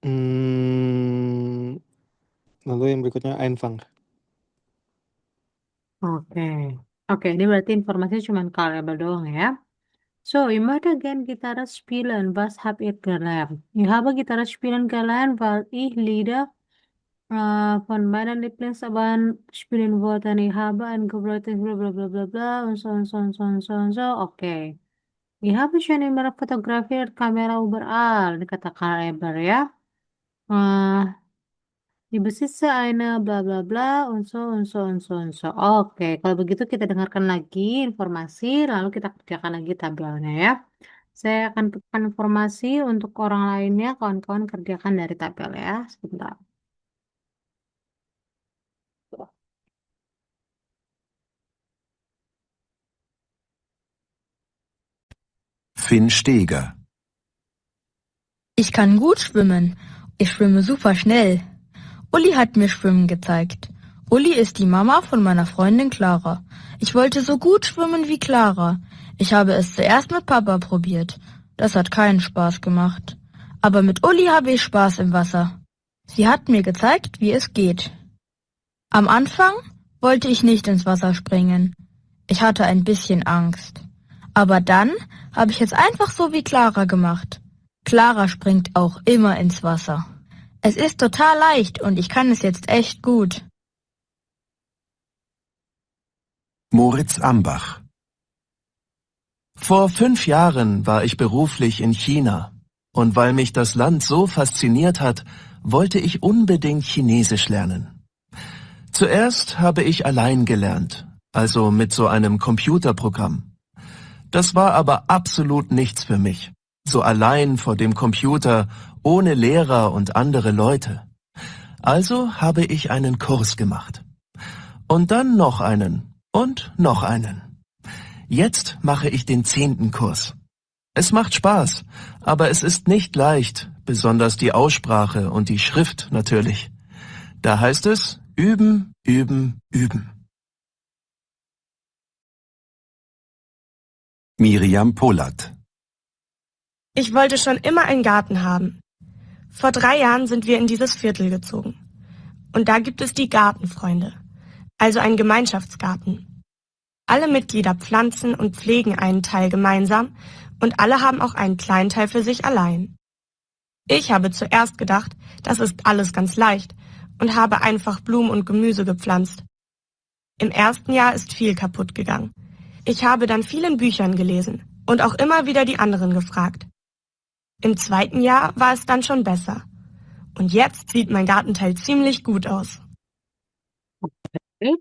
[SPEAKER 3] mm, Lalu yang berikutnya Einfach.
[SPEAKER 1] Oke. Oke, ini berarti informasinya cuma variabel doang ya. So, ich möchte gern Gitarre spielen. Was habt ihr gelernt? Ich habe Gitarre spielen gelernt, weil ich Lieder von meiner Lieblingsband spielen wollte. Ich habe ein gebräuchtes bla bla bla bla bla und so und so und so und so und so. Oke. Ich habe schon immer fotografiert, Kamera überall. Ini kata Karl Eber ya. Eh, Die Besitzer eine bla bla bla und so und so und so und so. Oke, kalau begitu kita dengarkan lagi informasi, lalu kita kerjakan lagi tabelnya ya. Saya akan tekan informasi untuk orang lainnya, kawan-kawan kerjakan dari tabel ya. Sebentar.
[SPEAKER 6] Finn Steger.
[SPEAKER 7] Ich kann gut schwimmen. Ich schwimme super schnell. Uli hat mir Schwimmen gezeigt. Uli ist die Mama von meiner Freundin Clara. Ich wollte so gut schwimmen wie Clara. Ich habe es zuerst mit Papa probiert. Das hat keinen Spaß gemacht. Aber mit Uli habe ich Spaß im Wasser. Sie hat mir gezeigt, wie es geht. Am Anfang wollte ich nicht ins Wasser springen. Ich hatte ein bisschen Angst. Aber dann habe ich es einfach so wie Clara gemacht. Clara springt auch immer ins Wasser. Es ist total leicht und ich kann es jetzt echt gut.
[SPEAKER 6] Moritz Ambach. Vor 5 Jahren war ich beruflich in China. Und weil mich das Land so fasziniert hat, wollte ich unbedingt Chinesisch lernen. Zuerst habe ich allein gelernt, also mit so einem Computerprogramm. Das war aber absolut nichts für mich. So allein vor dem Computer, ohne Lehrer und andere Leute. Also habe ich einen Kurs gemacht. Und dann noch einen und noch einen. Jetzt mache ich den 10. Kurs. Es macht Spaß, aber es ist nicht leicht, besonders die Aussprache und die Schrift natürlich. Da heißt es üben, üben, üben. Miriam Polat.
[SPEAKER 8] Ich wollte schon immer einen Garten haben. Vor 3 Jahren sind wir in dieses Viertel gezogen. Und da gibt es die Gartenfreunde, also einen Gemeinschaftsgarten. Alle Mitglieder pflanzen und pflegen einen Teil gemeinsam und alle haben auch einen kleinen Teil für sich allein. Ich habe zuerst gedacht, das ist alles ganz leicht und habe einfach Blumen und Gemüse gepflanzt. Im ersten Jahr ist viel kaputt gegangen. Ich habe dann viel in Büchern gelesen und auch immer wieder die anderen gefragt. Im 2. Jahr war es dann schon besser. Und jetzt sieht mein Gartenteil ziemlich gut aus.
[SPEAKER 1] Oke.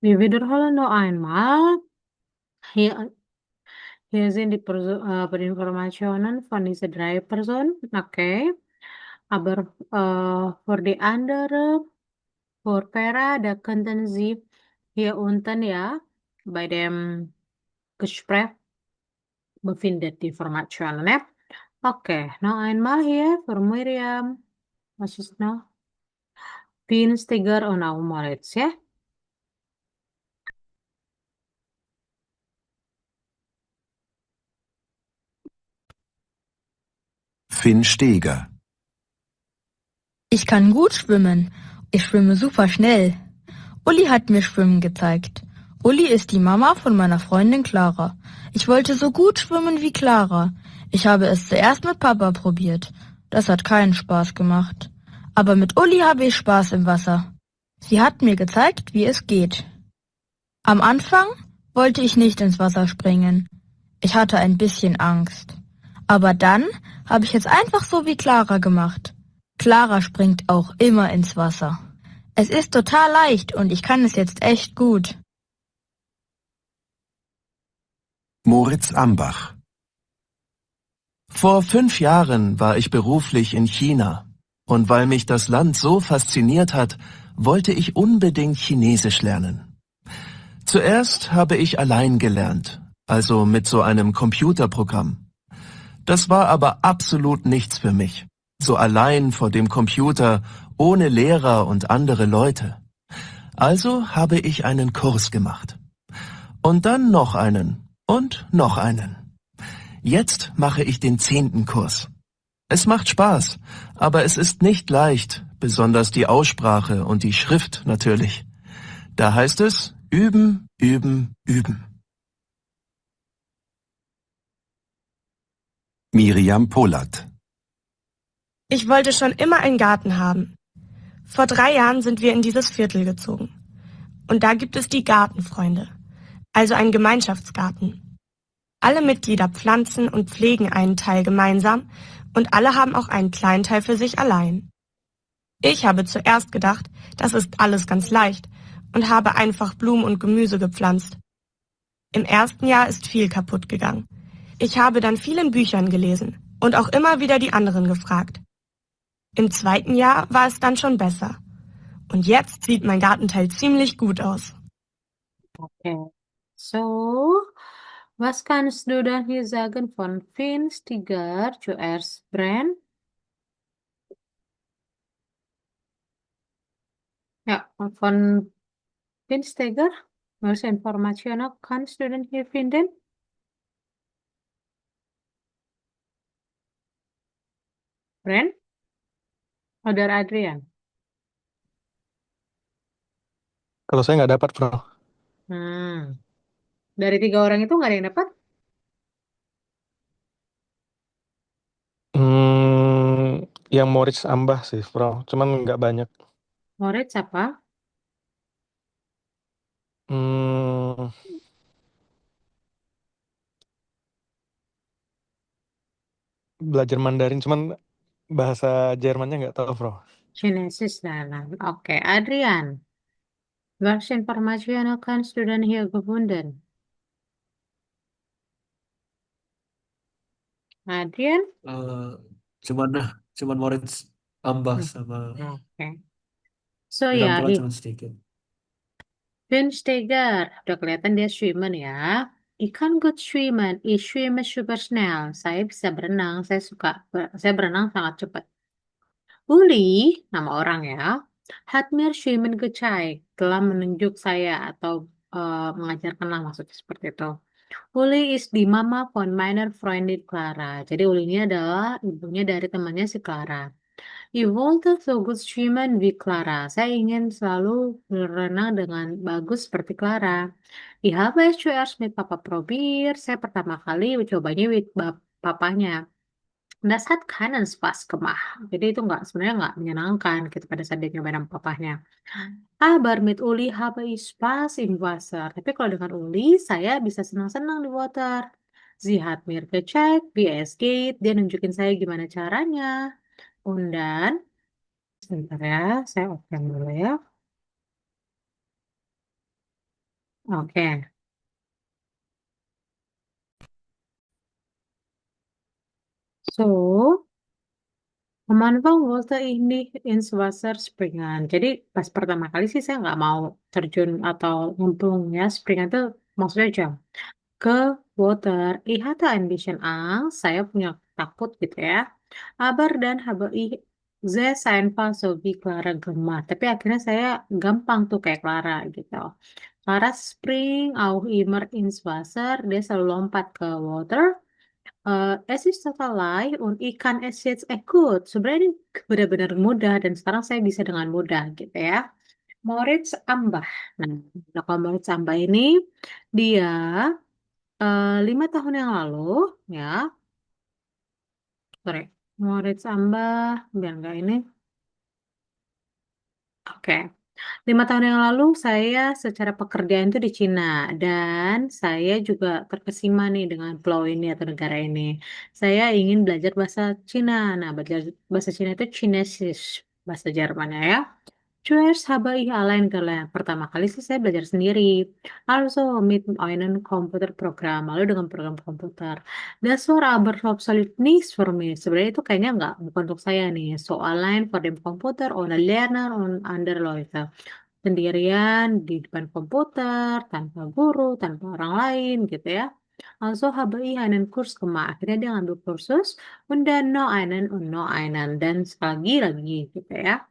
[SPEAKER 1] Wir wiederholen noch einmal. Hier sind die Informationen von diesen 3 Personen. Okay. Aber für die andere, für Vera, da könnten Sie hier unten ja bei dem Gespräch befindet die Informationen ja. Okay, noch einmal hier für Miriam. Was ist noch? Finn, Stiger und auch Moritz ja.
[SPEAKER 6] Finn Steger.
[SPEAKER 7] Ich kann gut schwimmen. Ich schwimme super schnell. Uli hat mir Schwimmen gezeigt. Uli ist die Mama von meiner Freundin Clara. Ich wollte so gut schwimmen wie Clara. Ich habe es zuerst mit Papa probiert. Das hat keinen Spaß gemacht. Aber mit Uli habe ich Spaß im Wasser. Sie hat mir gezeigt, wie es geht. Am Anfang wollte ich nicht ins Wasser springen. Ich hatte ein bisschen Angst. Aber dann habe ich es einfach so wie Clara gemacht. Clara springt auch immer ins Wasser. Es ist total leicht und ich kann es jetzt echt gut.
[SPEAKER 6] Moritz Ambach. Vor 5 Jahren war ich beruflich in China. Und weil mich das Land so fasziniert hat, wollte ich unbedingt Chinesisch lernen. Zuerst habe ich allein gelernt, also mit so einem Computerprogramm. Das war aber absolut nichts für mich. So allein vor dem Computer, ohne Lehrer und andere Leute. Also habe ich einen Kurs gemacht. Und dann noch einen und noch einen. Jetzt mache ich den 10. Kurs. Es macht Spaß, aber es ist nicht leicht, besonders die Aussprache und die Schrift natürlich. Da heißt es üben, üben, üben.
[SPEAKER 5] Miriam Polat.
[SPEAKER 8] Ich wollte schon immer einen Garten haben. Vor 3 Jahren sind wir in dieses Viertel gezogen. Und da gibt es die Gartenfreunde, also einen Gemeinschaftsgarten. Alle Mitglieder pflanzen und pflegen einen Teil gemeinsam und alle haben auch einen kleinen Teil für sich allein. Ich habe zuerst gedacht, das ist alles ganz leicht und habe einfach Blumen und Gemüse gepflanzt. Im ersten Jahr ist viel kaputt gegangen. Ich habe dann viel in Büchern gelesen und auch immer wieder die anderen gefragt. Im 2. Jahr war es dann schon besser. Und jetzt sieht mein Gartenteil ziemlich gut aus.
[SPEAKER 1] Okay. So, was kannst du denn hier sagen von Finn Stiger zuerst, Bren? Ja, und von Finn Stiger, welche Informationen kannst du denn hier finden? Bren oder Adrian?
[SPEAKER 3] Kalau saya nggak dapat, Bro.
[SPEAKER 1] Hmm. Dari 3 orang itu nggak ada yang dapat?
[SPEAKER 3] Yang Moritz Ambah sih, Bro. Cuman nggak banyak.
[SPEAKER 1] Moritz apa?
[SPEAKER 3] Hmm, Belajar Mandarin, cuman bahasa Jermannya nggak tahu, Bro.
[SPEAKER 1] Chinesis lernen. Oke, Adrian. Welche Informationen kannst du denn hier gefunden? Adrian?
[SPEAKER 2] Eh, cuman Moritz Ambach
[SPEAKER 1] Hmm.
[SPEAKER 2] sama
[SPEAKER 1] Oke. So
[SPEAKER 2] Miriam
[SPEAKER 1] ya,
[SPEAKER 2] Polat cuman sedikit.
[SPEAKER 1] Finn Steger. Udah kelihatan dia swimmer ya. Ich kann gut schwimmen. Ich schwimme super schnell. Saya bisa berenang. Saya berenang sangat cepat. Uli, nama orang ya, hat mir schwimmen gezeigt. Telah menunjuk saya atau mengajarkan lah maksudnya seperti itu. Uli is the mama von meiner Freundin Clara. Jadi Uli ini adalah ibunya dari temannya si Clara. Ich wollte so gut schwimmen wie Clara. Saya ingin selalu berenang dengan bagus seperti Clara. Ich habe es zuerst mit Papa probiert. Saya pertama kali mencobanya with papanya. Das hat keinen Spaß gemacht. Jadi itu sebenarnya nggak menyenangkan gitu pada saat dia nyobain sama papahnya. Aber mit Uli habe ich Spaß im Wasser. Tapi kalau dengan Uli, saya bisa senang-senang di water. Sie hat mir gezeigt, wie es geht. Dia nunjukin saya gimana caranya. Und dann, sebentar ya, saya open dulu ya. Oke. So, am Anfang wollte ich nicht ins Wasser springen. Jadi pas pertama kali sih saya nggak mau terjun atau nyemplung ya. Springen itu maksudnya jump ke water. Ich hatte ein bisschen Angst. Saya punya takut gitu ya. Aber dann habe ich sehr einfach so wie Clara gemacht. Tapi akhirnya saya gampang tuh kayak Clara gitu. Clara spring auch immer ins Wasser. Dia selalu lompat ke water. Es ist total leicht und ich kann es jetzt echt gut. Sebenarnya ini benar-benar mudah dan sekarang saya bisa dengan mudah gitu ya. Moritz Ambach. Nah, kalau Moritz Ambach ini dia 5 tahun yang lalu ya, sorry, Moritz Ambach biar nggak ini. Oke. 5 tahun yang lalu saya secara pekerjaan itu di Cina dan saya juga terkesima nih dengan pulau ini atau negara ini. Saya ingin belajar bahasa Cina. Nah, belajar bahasa Cina itu Chinesisch, bahasa Jermannya ya. Zuerst habe ich allein gelernt. Pertama kali sih saya belajar sendiri. Also mit einem Computerprogramm, lalu dengan program komputer. Das war aber absolut nichts für mich. Sebenarnya itu kayaknya bukan untuk saya nih. So allein vor dem Computer ohne Lerner und andere Leute. Sendirian di depan komputer, tanpa guru, tanpa orang lain gitu ya. Also habe ich einen Kurs gemacht. Akhirnya dia ngambil kursus und dann noch einen und noch einen. Dan sekali lagi gitu ya.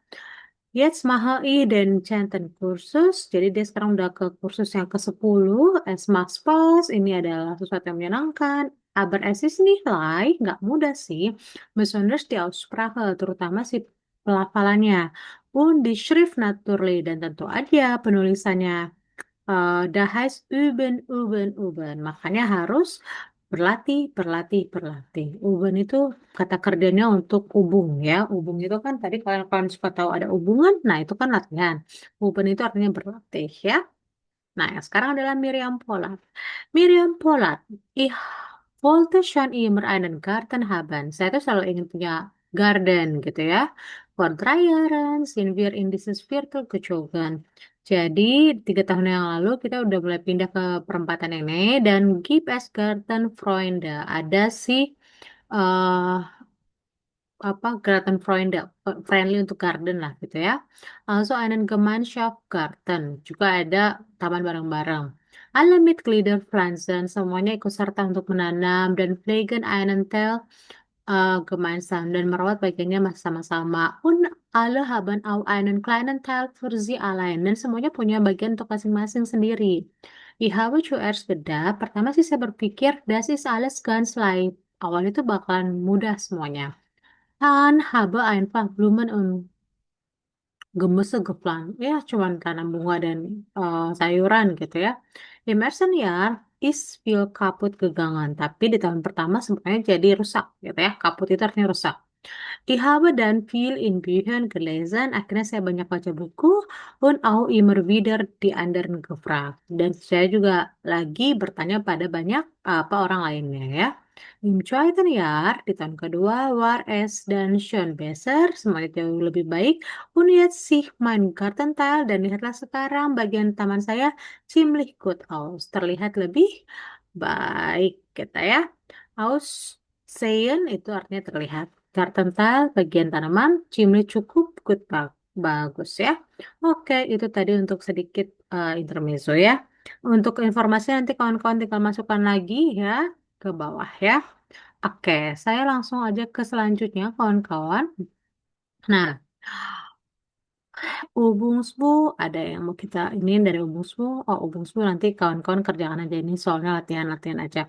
[SPEAKER 1] Jetzt mache ich den 10. Kursus. Jadi dia sekarang udah ke kursus yang ke-10. Es macht Spaß. Ini adalah sesuatu yang menyenangkan. Aber es ist nicht leicht. Nggak mudah sih. Besonders die Aussprache. Terutama si pelafalannya. Und die Schrift natürlich. Dan tentu aja penulisannya. Da heißt üben, üben, üben. Makanya harus berlatih, berlatih, berlatih. Üben itu kata kerjanya untuk ubung ya. Ubung itu kan tadi kalian suka tahu ada hubungan, nah itu kan latihan. Üben itu artinya berlatih ya. Nah, yang sekarang adalah Miriam Polat. Miriam Polat, ich wollte schon immer einen Garten haben. Saya tuh selalu ingin punya garden gitu ya. Vor 3 Jahren sind wir in dieses Viertel gezogen. Jadi 3 tahun yang lalu kita udah mulai pindah ke perempatan ini dan gibt es Gartenfreunde. Ada sih eh apa Gartenfreunde, friendly untuk garden lah gitu ya. Also einen Gemeinschaftsgarten, juga ada taman bareng-bareng. Alle Mitglieder pflanzen, semuanya ikut serta untuk menanam dan pflegen einen Teil gemeinsam dan merawat bagiannya sama-sama. Und alle haben auch einen kleinen Teil für sie allein dan semuanya punya bagian untuk masing-masing sendiri. Ich habe zuerst gedacht, pertama sih saya berpikir, das ist alles ganz leicht. Awalnya itu bakalan mudah semuanya. Dann habe einfach Blumen und Gemüse gepflanzt. Ya, cuman tanam bunga dan sayuran gitu ya. Im ersten Jahr ist viel kaputt gegangen. Tapi di tahun pertama semuanya jadi rusak gitu ya. Kaput itu artinya rusak. Ich habe dann viel in Büchern gelesen. Akhirnya saya banyak baca buku und auch immer wieder die anderen gefragt. Dan saya juga lagi bertanya pada banyak apa orang lainnya ya. Im zweiten Jahr, di tahun kedua, war es dann schon besser, semuanya jauh lebih baik. Und jetzt sieht mein Gartenteil dan lihatlah sekarang bagian taman saya ziemlich gut aus. Terlihat lebih baik gitu ya. Aussehen itu artinya terlihat. Gartenteil, bagian tanaman, ziemlich cukup good, bagus ya. Oke, itu tadi untuk sedikit intermezzo ya. Untuk informasi nanti kawan-kawan tinggal masukkan lagi ya ke bawah ya. Oke, saya langsung aja ke selanjutnya kawan-kawan. Nah, Ubungsbu, ada yang mau kita ini dari Ubungsbu. Oh, Ubungsbu nanti kawan-kawan kerjakan aja ini soalnya latihan-latihan aja.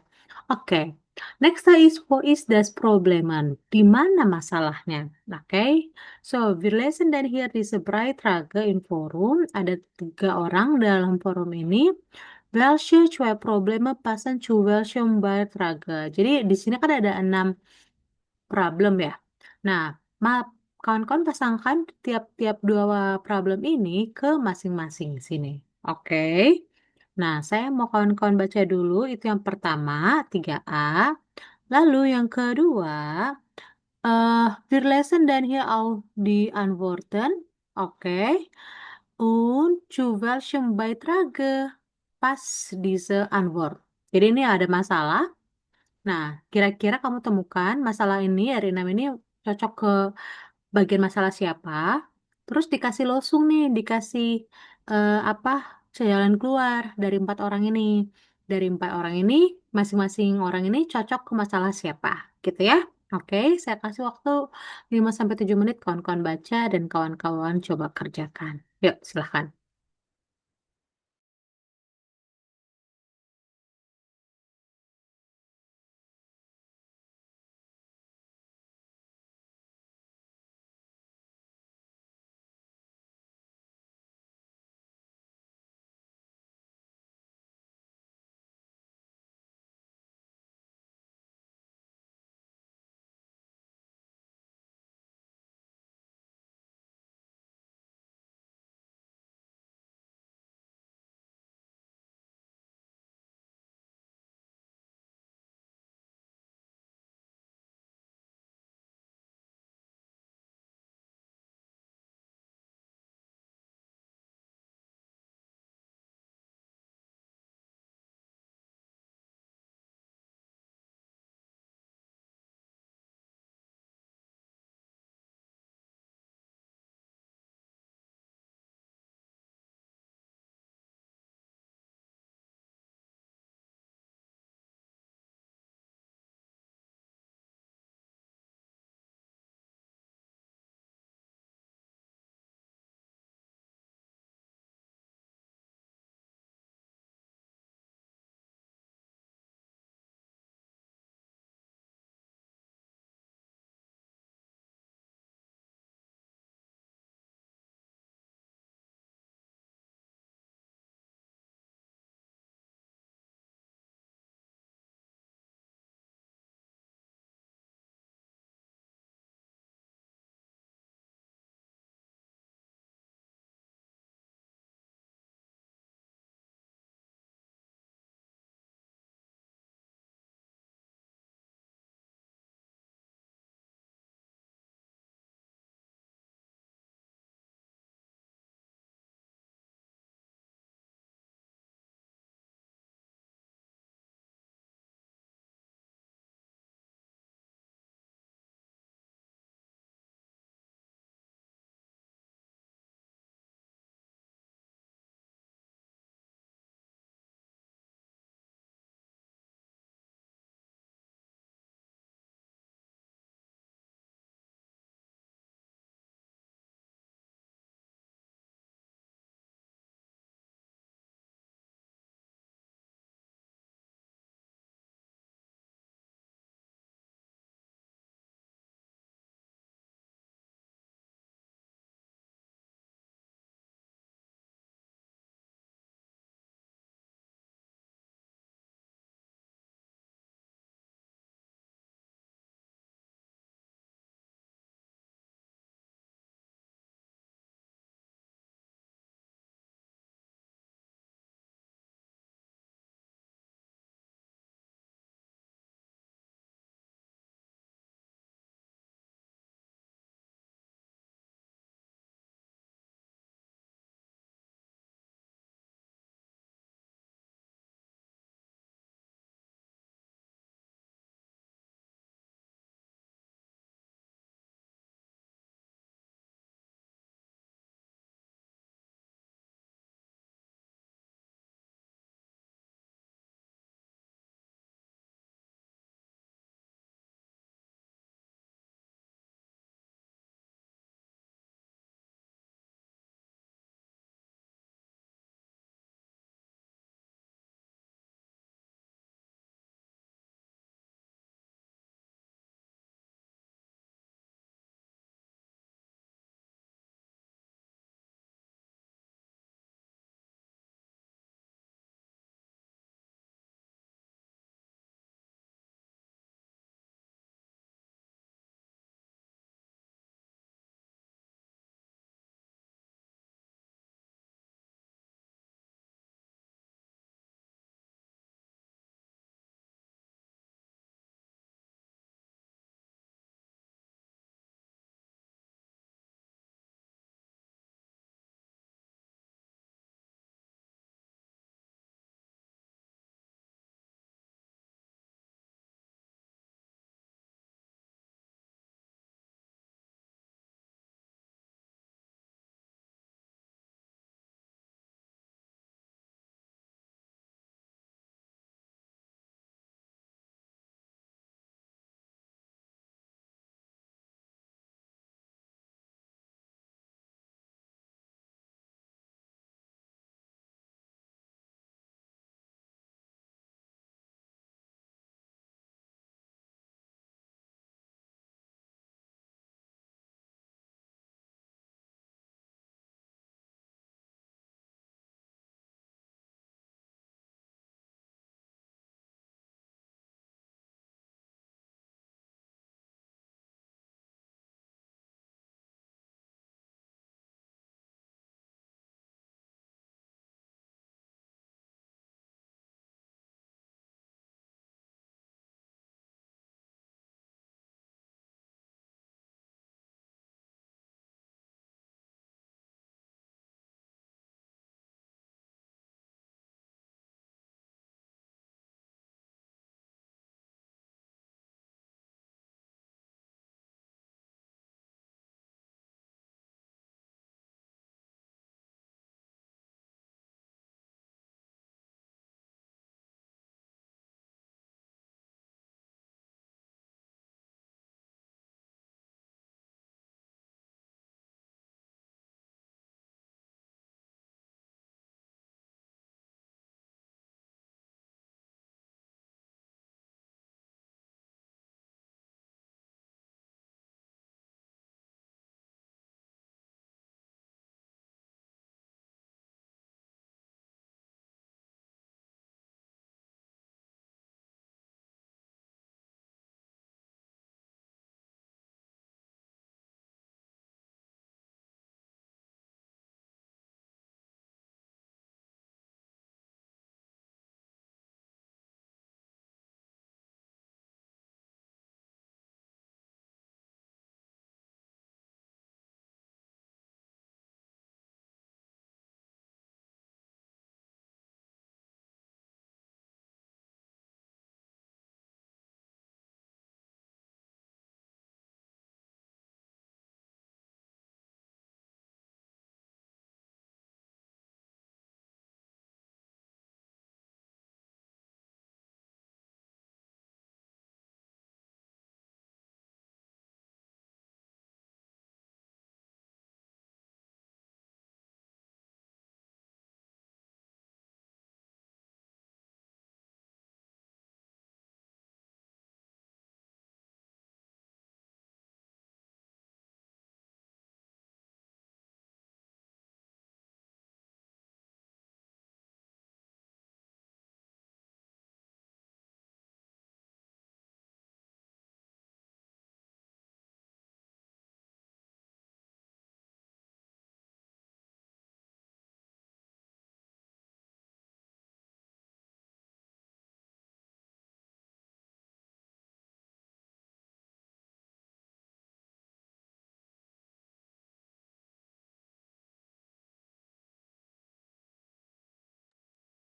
[SPEAKER 1] Oke, next is wo is das Problemen? Di mana masalahnya? Oke, so wir lesen dan hier diese Beiträge in Forum. Ada 3 orang dalam forum ini. Welche zwei Probleme passen zu welchem Beitrage? Jadi di sini kan ada 6 problem ya. Nah, kawan-kawan pasangkan tiap-tiap 2 problem ini ke masing-masing sini. Oke. Nah, saya mau kawan-kawan baca dulu. Itu yang pertama, 3A. Lalu yang kedua, wir lesen dan hier auch die Antworten. Oke. Und zu welchem Beitrage passt diese Antwort? Jadi ini ada masalah. Nah, kira-kira kamu temukan masalah ini, dari 6 ini cocok ke bagian masalah siapa? Terus dikasih losung nih, dikasih apa jalan keluar dari 4 orang ini. Dari 4 orang ini, masing-masing orang ini cocok ke masalah siapa, gitu ya? Oke, saya kasih waktu 5 sampai 7 menit kawan-kawan baca dan kawan-kawan coba kerjakan. Yuk, silahkan.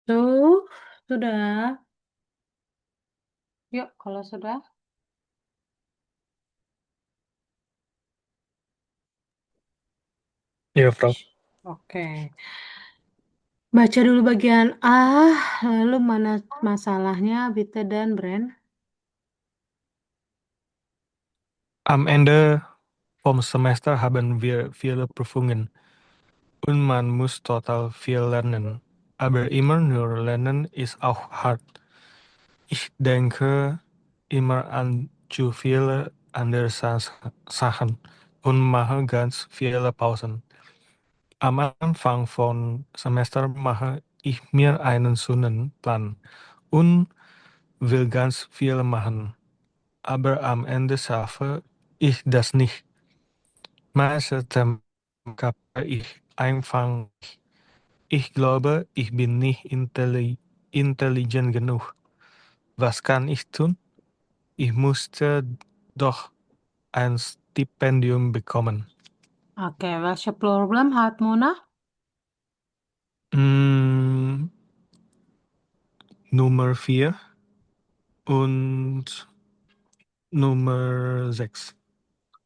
[SPEAKER 1] Tuh, sudah. Yuk, kalau sudah.
[SPEAKER 3] Ya, Frau.
[SPEAKER 1] Oke. Baca dulu bagian A, lalu mana masalahnya, Bitte dan Bren?
[SPEAKER 3] Am Ende vom Semester haben wir viele Prüfungen und man muss total viel lernen. Aber immer nur lernen ist auch hart. Ich denke immer an zu viele andere Sachen und mache ganz viele Pausen. Am Anfang von Semester mache ich mir einen Stundenplan und will ganz viel machen. Aber am Ende schaffe ich das nicht. Meistens kapiere ich einfach. Ich glaube, ich bin nicht intelligent genug. Was kann ich tun? Ich musste doch ein Stipendium bekommen.
[SPEAKER 1] Oke, welche Problem hat Mona?
[SPEAKER 3] Nummer 4 und Nummer 6.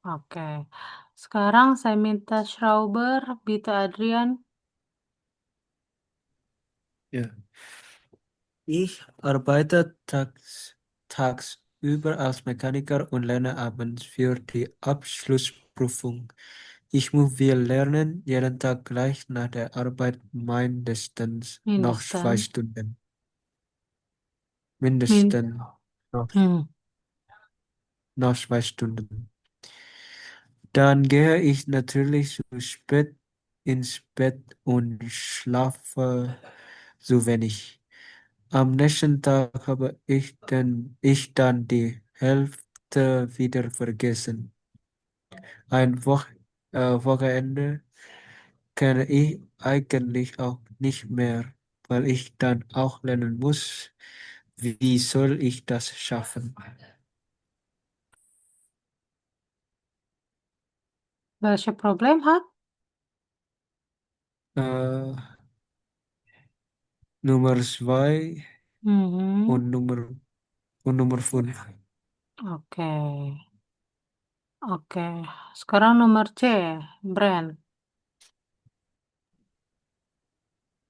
[SPEAKER 1] Oke. Sekarang saya minta Schrauber, Bitte Adrian.
[SPEAKER 2] Ja. Ich arbeite tagsüber als Mechaniker und lerne abends für die Abschlussprüfung. Ich muss viel lernen, jeden Tag gleich nach der Arbeit mindestens noch 2
[SPEAKER 1] Mindestens.
[SPEAKER 2] Stunden.
[SPEAKER 1] Min
[SPEAKER 2] Mindestens noch,
[SPEAKER 1] hm.
[SPEAKER 2] noch 2 Stunden. Dann gehe ich natürlich zu spät ins Bett und schlafe so wenig. Am nächsten Tag habe ich dann die Hälfte wieder vergessen. Ein Wochenende kenne ich eigentlich auch nicht mehr, weil ich dann auch lernen muss. Wie soll ich das schaffen?
[SPEAKER 1] Welche Problem hat?
[SPEAKER 2] Äh, Nummer 2
[SPEAKER 1] Mhm.
[SPEAKER 2] und Nummer 5.
[SPEAKER 1] Oke. Oke. Sekarang nomor C, Bren.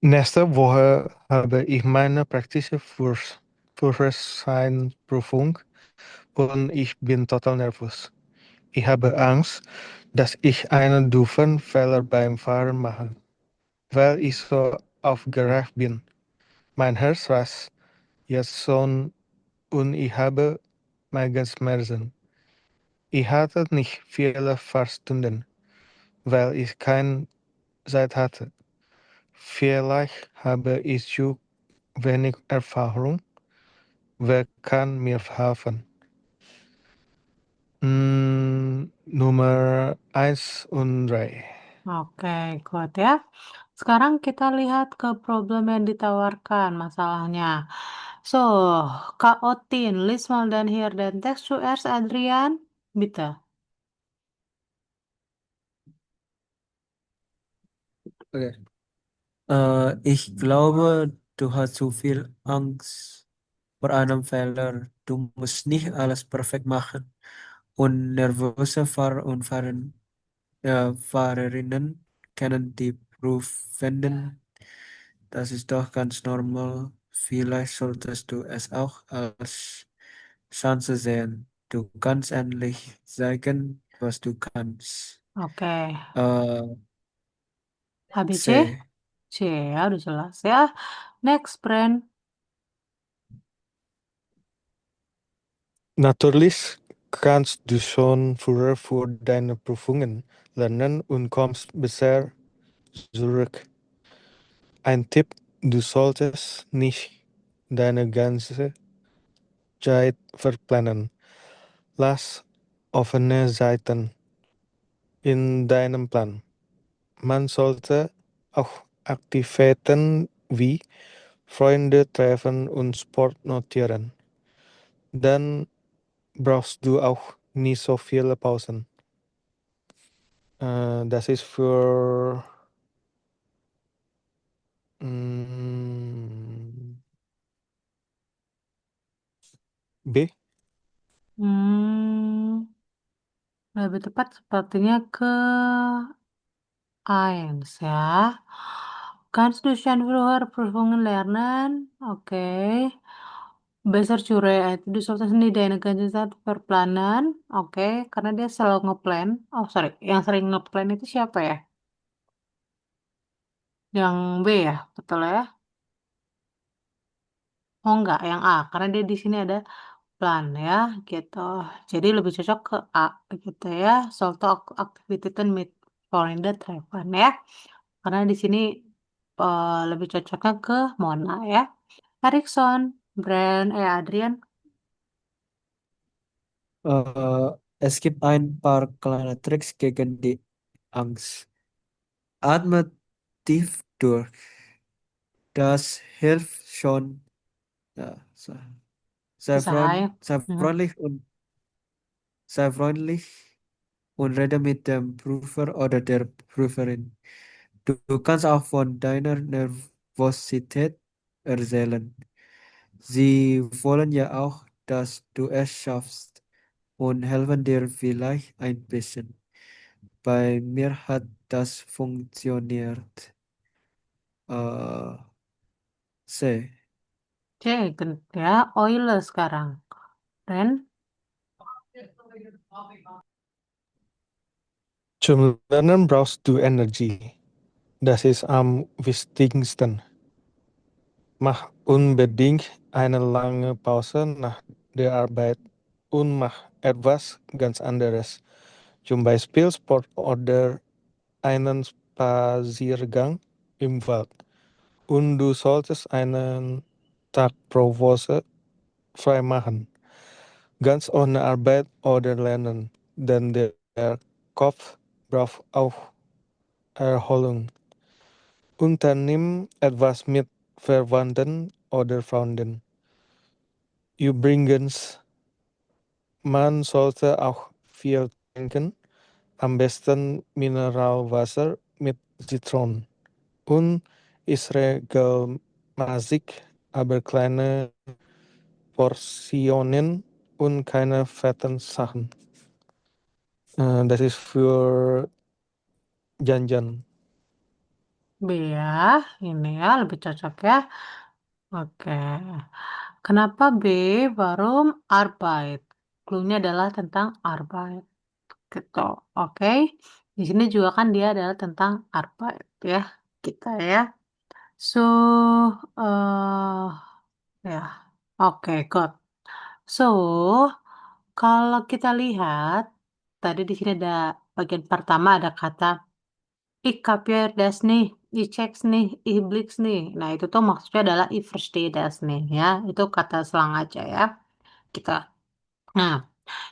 [SPEAKER 3] Nächste Woche habe ich meine praktische Führerscheinprüfung und ich bin total nervös. Ich habe Angst, dass ich einen doofen Fehler beim Fahren mache, weil ich so aufgeregt bin. Mein Herz rast jetzt schon und ich habe Magenschmerzen. Ich hatte nicht viele Fahrstunden, weil ich keine Zeit hatte. Vielleicht habe ich zu wenig Erfahrung. Wer kann mir helfen? Nummer 1 und 3.
[SPEAKER 1] Oke, kuat ya. Sekarang kita lihat ke problem yang ditawarkan masalahnya. So, Kak Otin, lies mal dan hier den Text zuerst, Adrian. Bitte.
[SPEAKER 2] Okay. Ich glaube, du hast zu viel Angst vor einem Fehler. Du musst nicht alles perfekt machen. Und nervöse Fahrer und Fahrerinnen kennen die Prüfenden. Das ist doch ganz normal. Vielleicht solltest du es auch als Chance sehen. Du kannst endlich zeigen, was du kannst.
[SPEAKER 1] Oke,
[SPEAKER 2] Äh,
[SPEAKER 1] ABC?
[SPEAKER 2] C.
[SPEAKER 1] C ya, udah jelas ya. Next, Bren.
[SPEAKER 3] Natürlich kannst du schon früher für deine Prüfungen lernen und kommst besser zurück. Ein Tipp, du solltest nicht deine ganze Zeit verplanen. Lass offene Seiten in deinem Plan. Man sollte auch Aktivitäten wie Freunde treffen und Sport notieren. Dann brauchst du auch nicht so viele Pausen. Das ist für B?
[SPEAKER 1] Hmm, lebih tepat sepertinya ke eins ya. Kannst du schon früher Prüfungen lernen? Oke. Besser Cure, du solltest nie deine ganze Zeit verplanen. Oke, karena dia selalu ngeplan. Oh, sorry. Yang sering ngeplan itu siapa ya? Yang B ya, betul ya? Oh enggak, yang A. Karena dia di sini ada plan ya, gitu. Jadi lebih cocok ke A, gitu ya. Sollte Aktivitäten mit Freunde treffen ya. Karena di sini lebih cocoknya ke Mona ya. Erikson, Adrian.
[SPEAKER 2] Es gibt ein paar kleine Tricks gegen die Angst. Atme tief durch. Das hilft schon. Ja,
[SPEAKER 1] Bisa hai.
[SPEAKER 2] sei
[SPEAKER 1] Mhm.
[SPEAKER 2] freundlich und rede mit dem Prüfer oder der Prüferin. Du kannst auch von deiner Nervosität erzählen. Sie wollen ja auch, dass du es schaffst und helfen dir vielleicht ein bisschen. Bei mir hat das funktioniert. Äh, C.
[SPEAKER 1] C, ya. Euler sekarang. Ren,
[SPEAKER 3] Zum Lernen brauchst du Energie. Das ist am wichtigsten. Mach unbedingt eine lange Pause nach der Arbeit und mach etwas ganz anderes. Zum Beispiel Sport oder einen Spaziergang im Wald. Und du solltest einen Tag pro Woche frei machen. Ganz ohne Arbeit oder Lernen. Denn der Kopf braucht auch Erholung. Unternimm etwas mit Verwandten oder Freunden. Übrigens, man sollte auch viel trinken, am besten Mineralwasser mit Zitronen. Und ist regelmäßig, aber kleine Portionen und keine fetten Sachen. Das ist für Janjan.
[SPEAKER 1] B ya. Ini ya, lebih cocok ya. Oke. Kenapa B? Warum Arbeit? Clue-nya adalah tentang Arbeit. Gitu. Oke. Di sini juga kan dia adalah tentang Arbeit ya. Kita ya. So, ya. Oke, good. So, kalau kita lihat, tadi di sini ada bagian pertama ada kata ich kapier das nicht, ich checks nih, ich blicks nih. Nah, itu tuh maksudnya adalah ich verstehe das nih ya. Itu kata selang aja ya. Kita. Nah,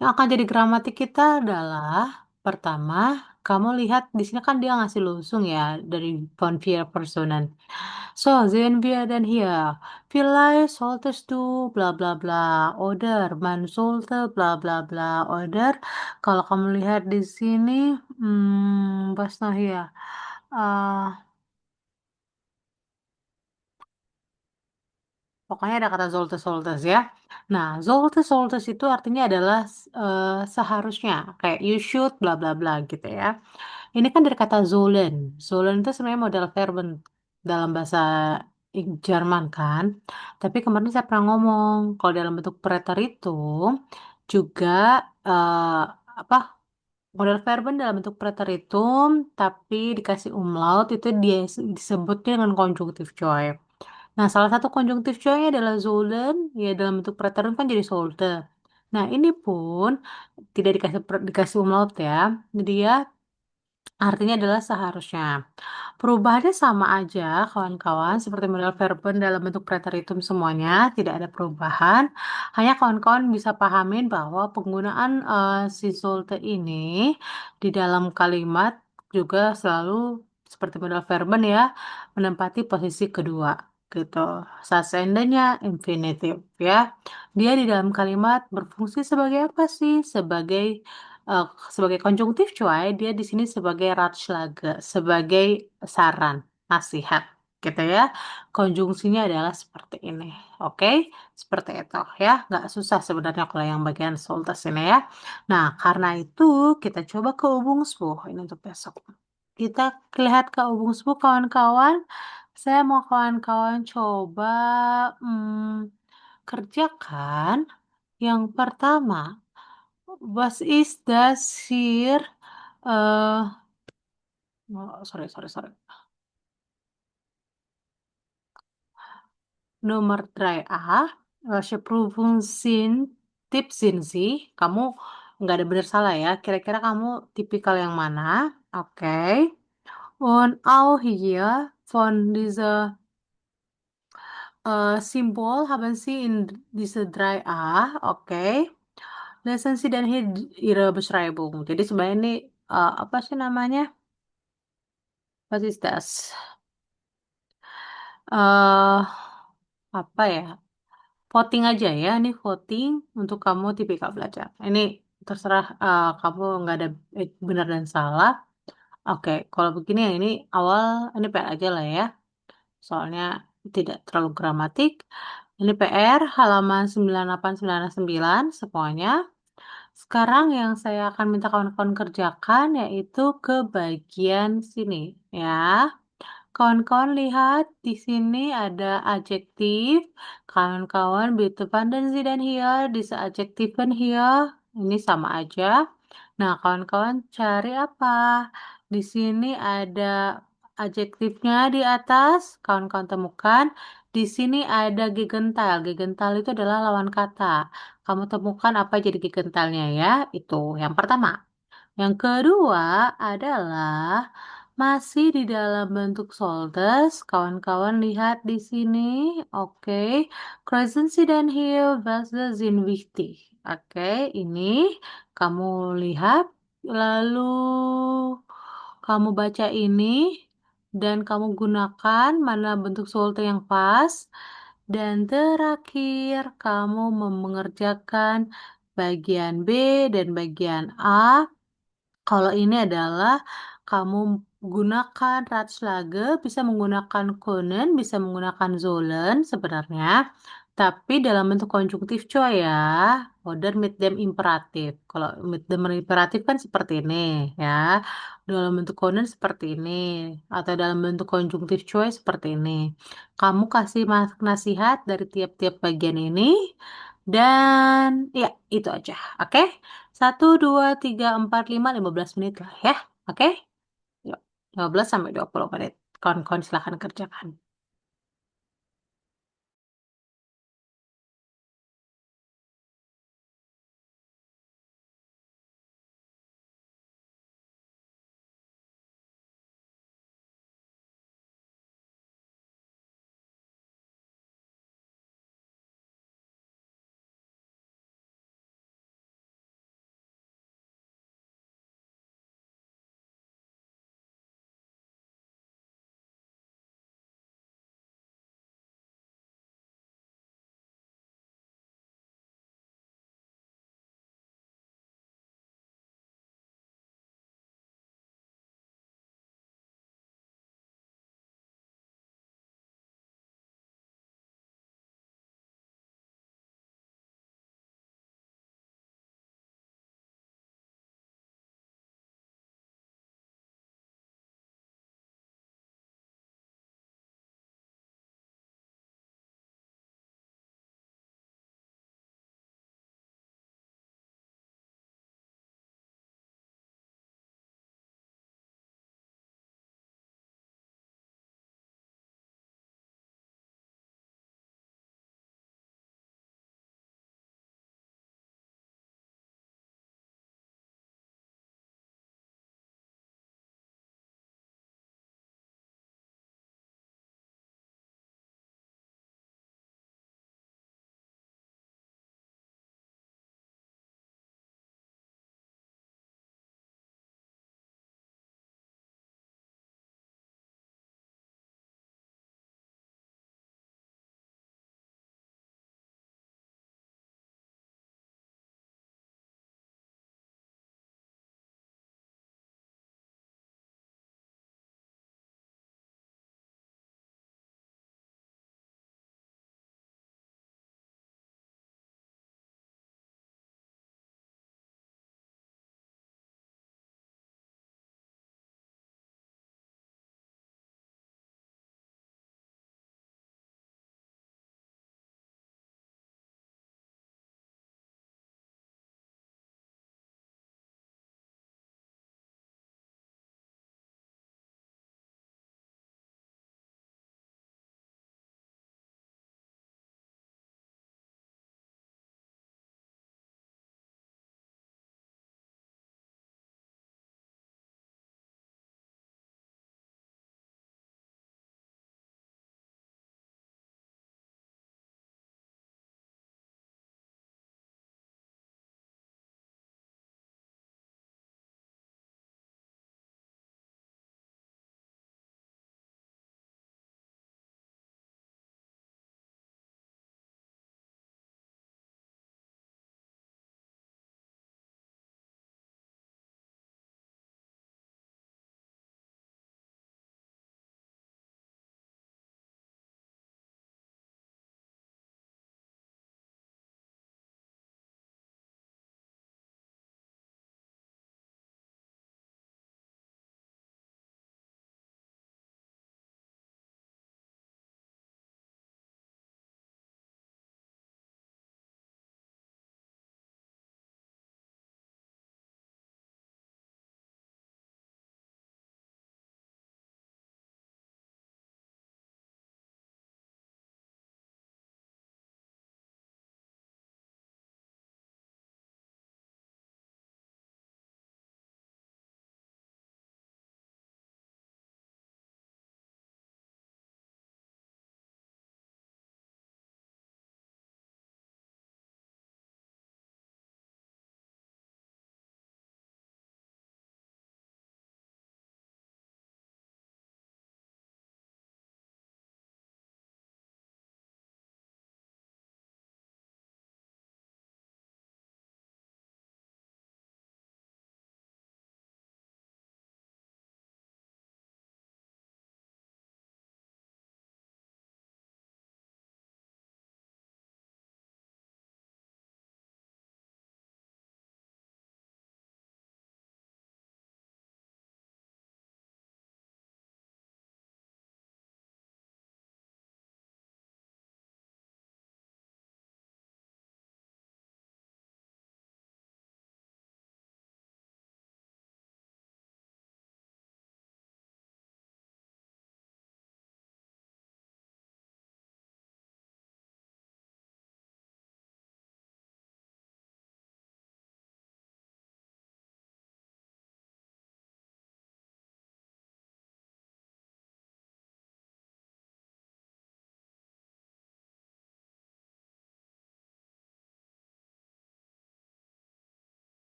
[SPEAKER 1] yang akan jadi gramatik kita adalah pertama, kamu lihat di sini kan dia ngasih losung ya dari von vier Personen. So, sehen wir dann hier. Vielleicht solltest du bla bla bla oder man sollte bla bla bla oder kalau kamu lihat di sini, was noch hier? Eh, pokoknya ada kata sollte soltes ya. Nah, sollte soltes itu artinya adalah seharusnya kayak you should bla bla bla gitu ya. Ini kan dari kata sollen. Sollen itu sebenarnya model verben dalam bahasa Jerman kan. Tapi kemarin saya pernah ngomong kalau dalam bentuk preter itu juga eh, apa model verben dalam bentuk preter itu tapi dikasih umlaut itu dia disebutnya dengan konjungtif coy. Nah, salah satu konjungtif coy adalah sollen, ya dalam bentuk preterun kan jadi sollte. Nah, ini pun tidak dikasih umlaut ya. Dia artinya adalah seharusnya. Perubahannya sama aja, kawan-kawan, seperti model verben dalam bentuk preteritum semuanya, tidak ada perubahan. Hanya kawan-kawan bisa pahamin bahwa penggunaan si sollte ini di dalam kalimat juga selalu seperti model verben ya, menempati posisi kedua gitu. Saat seandainya infinitif ya. Dia di dalam kalimat berfungsi sebagai apa sih? Eh, sebagai konjungtif cuy, dia di sini sebagai Ratschläge, sebagai saran, nasihat. gitu ya. Konjungsinya adalah seperti ini. Oke, seperti itu ya. Nggak susah sebenarnya kalau yang bagian soltes ini ya. Nah, karena itu kita coba ke Ubungsbu. Ini untuk besok. Kita lihat ke Ubungsbu kawan-kawan. Saya mau kawan-kawan coba kerjakan yang pertama. Was ist das hier? Oh, sorry. Nomor 3A, welche Prüfung Tipp sind Sie? Kamu nggak ada benar salah ya. Kira-kira kamu tipikal yang mana? Oke. Und auch hier von dieser Symbol haben Sie in diese 3A. Oke. Lesen Sie dann hier Ihre Beschreibung. Jadi sebenarnya ini apa sih namanya? Was ist das? eh apa ya? Voting aja ya, ini voting untuk kamu tipikal belajar. Ini terserah kamu nggak ada benar dan salah. Oke, kalau begini yang ini awal ini PR aja lah ya. Soalnya tidak terlalu gramatik. Ini PR halaman 9899 semuanya. Sekarang yang saya akan minta kawan-kawan kerjakan yaitu ke bagian sini ya. Kawan-kawan lihat di sini ada adjektif. Kawan-kawan bitte fanden Sie denn hier diese Adjektiven hier? Ini sama aja. Nah, kawan-kawan cari apa? Di sini ada adjektifnya di atas. Kawan-kawan temukan. Di sini ada Gegenteil. Gegenteil itu adalah lawan kata. Kamu temukan apa jadi Gegenteilnya ya? Itu yang pertama. Yang kedua adalah masih di dalam bentuk soldes. Kawan-kawan lihat di sini. Oke. Kreuzen Sie denn hier Wörter sind wichtig. Oke, ini kamu lihat. Lalu kamu baca ini dan kamu gunakan mana bentuk solde yang pas. Dan terakhir kamu mengerjakan bagian B dan bagian A. Kalau ini adalah kamu gunakan Ratschläge, bisa menggunakan können, bisa menggunakan sollen sebenarnya, tapi dalam bentuk konjungtif coy ya. Oder mit dem Imperatif. Kalau mit dem Imperatif kan seperti ini ya. Dalam bentuk können seperti ini. Atau dalam bentuk konjungtif coy seperti ini. Kamu kasih nasihat dari tiap-tiap bagian ini. Dan ya itu aja. Oke? 1, 2, 3, 4, 5, 15 menit lah ya. Oke? Yuk, 15 sampai 20 menit. Kawan-kawan silahkan kerjakan.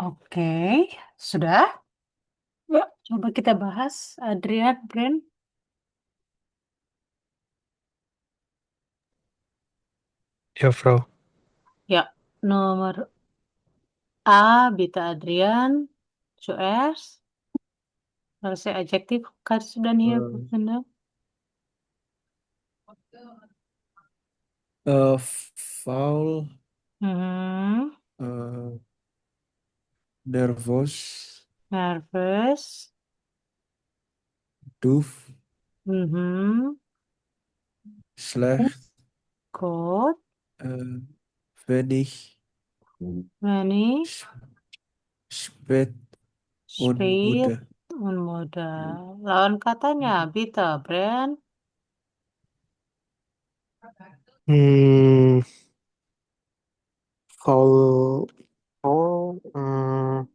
[SPEAKER 1] Oke, sudah? Ya, coba kita bahas, Adrian, Bren.
[SPEAKER 3] Ja, Frau.
[SPEAKER 1] Ya, nomor A, Bita Adrian, zuerst. Welche Adjektiv kannst du dann hier
[SPEAKER 2] Äh,
[SPEAKER 1] befinden?
[SPEAKER 2] Faul,
[SPEAKER 1] Mhm.
[SPEAKER 2] äh, nervös,
[SPEAKER 1] Nervös.
[SPEAKER 2] doof,
[SPEAKER 1] Mhm.
[SPEAKER 2] schlecht,
[SPEAKER 1] Gut.
[SPEAKER 2] äh, wenig,
[SPEAKER 1] Wenig.
[SPEAKER 2] sch- spät und
[SPEAKER 1] Spät
[SPEAKER 2] müde.
[SPEAKER 1] und muda. Lawan katanya, bitte, Bren.
[SPEAKER 3] Hmm, faul, faul, hmm,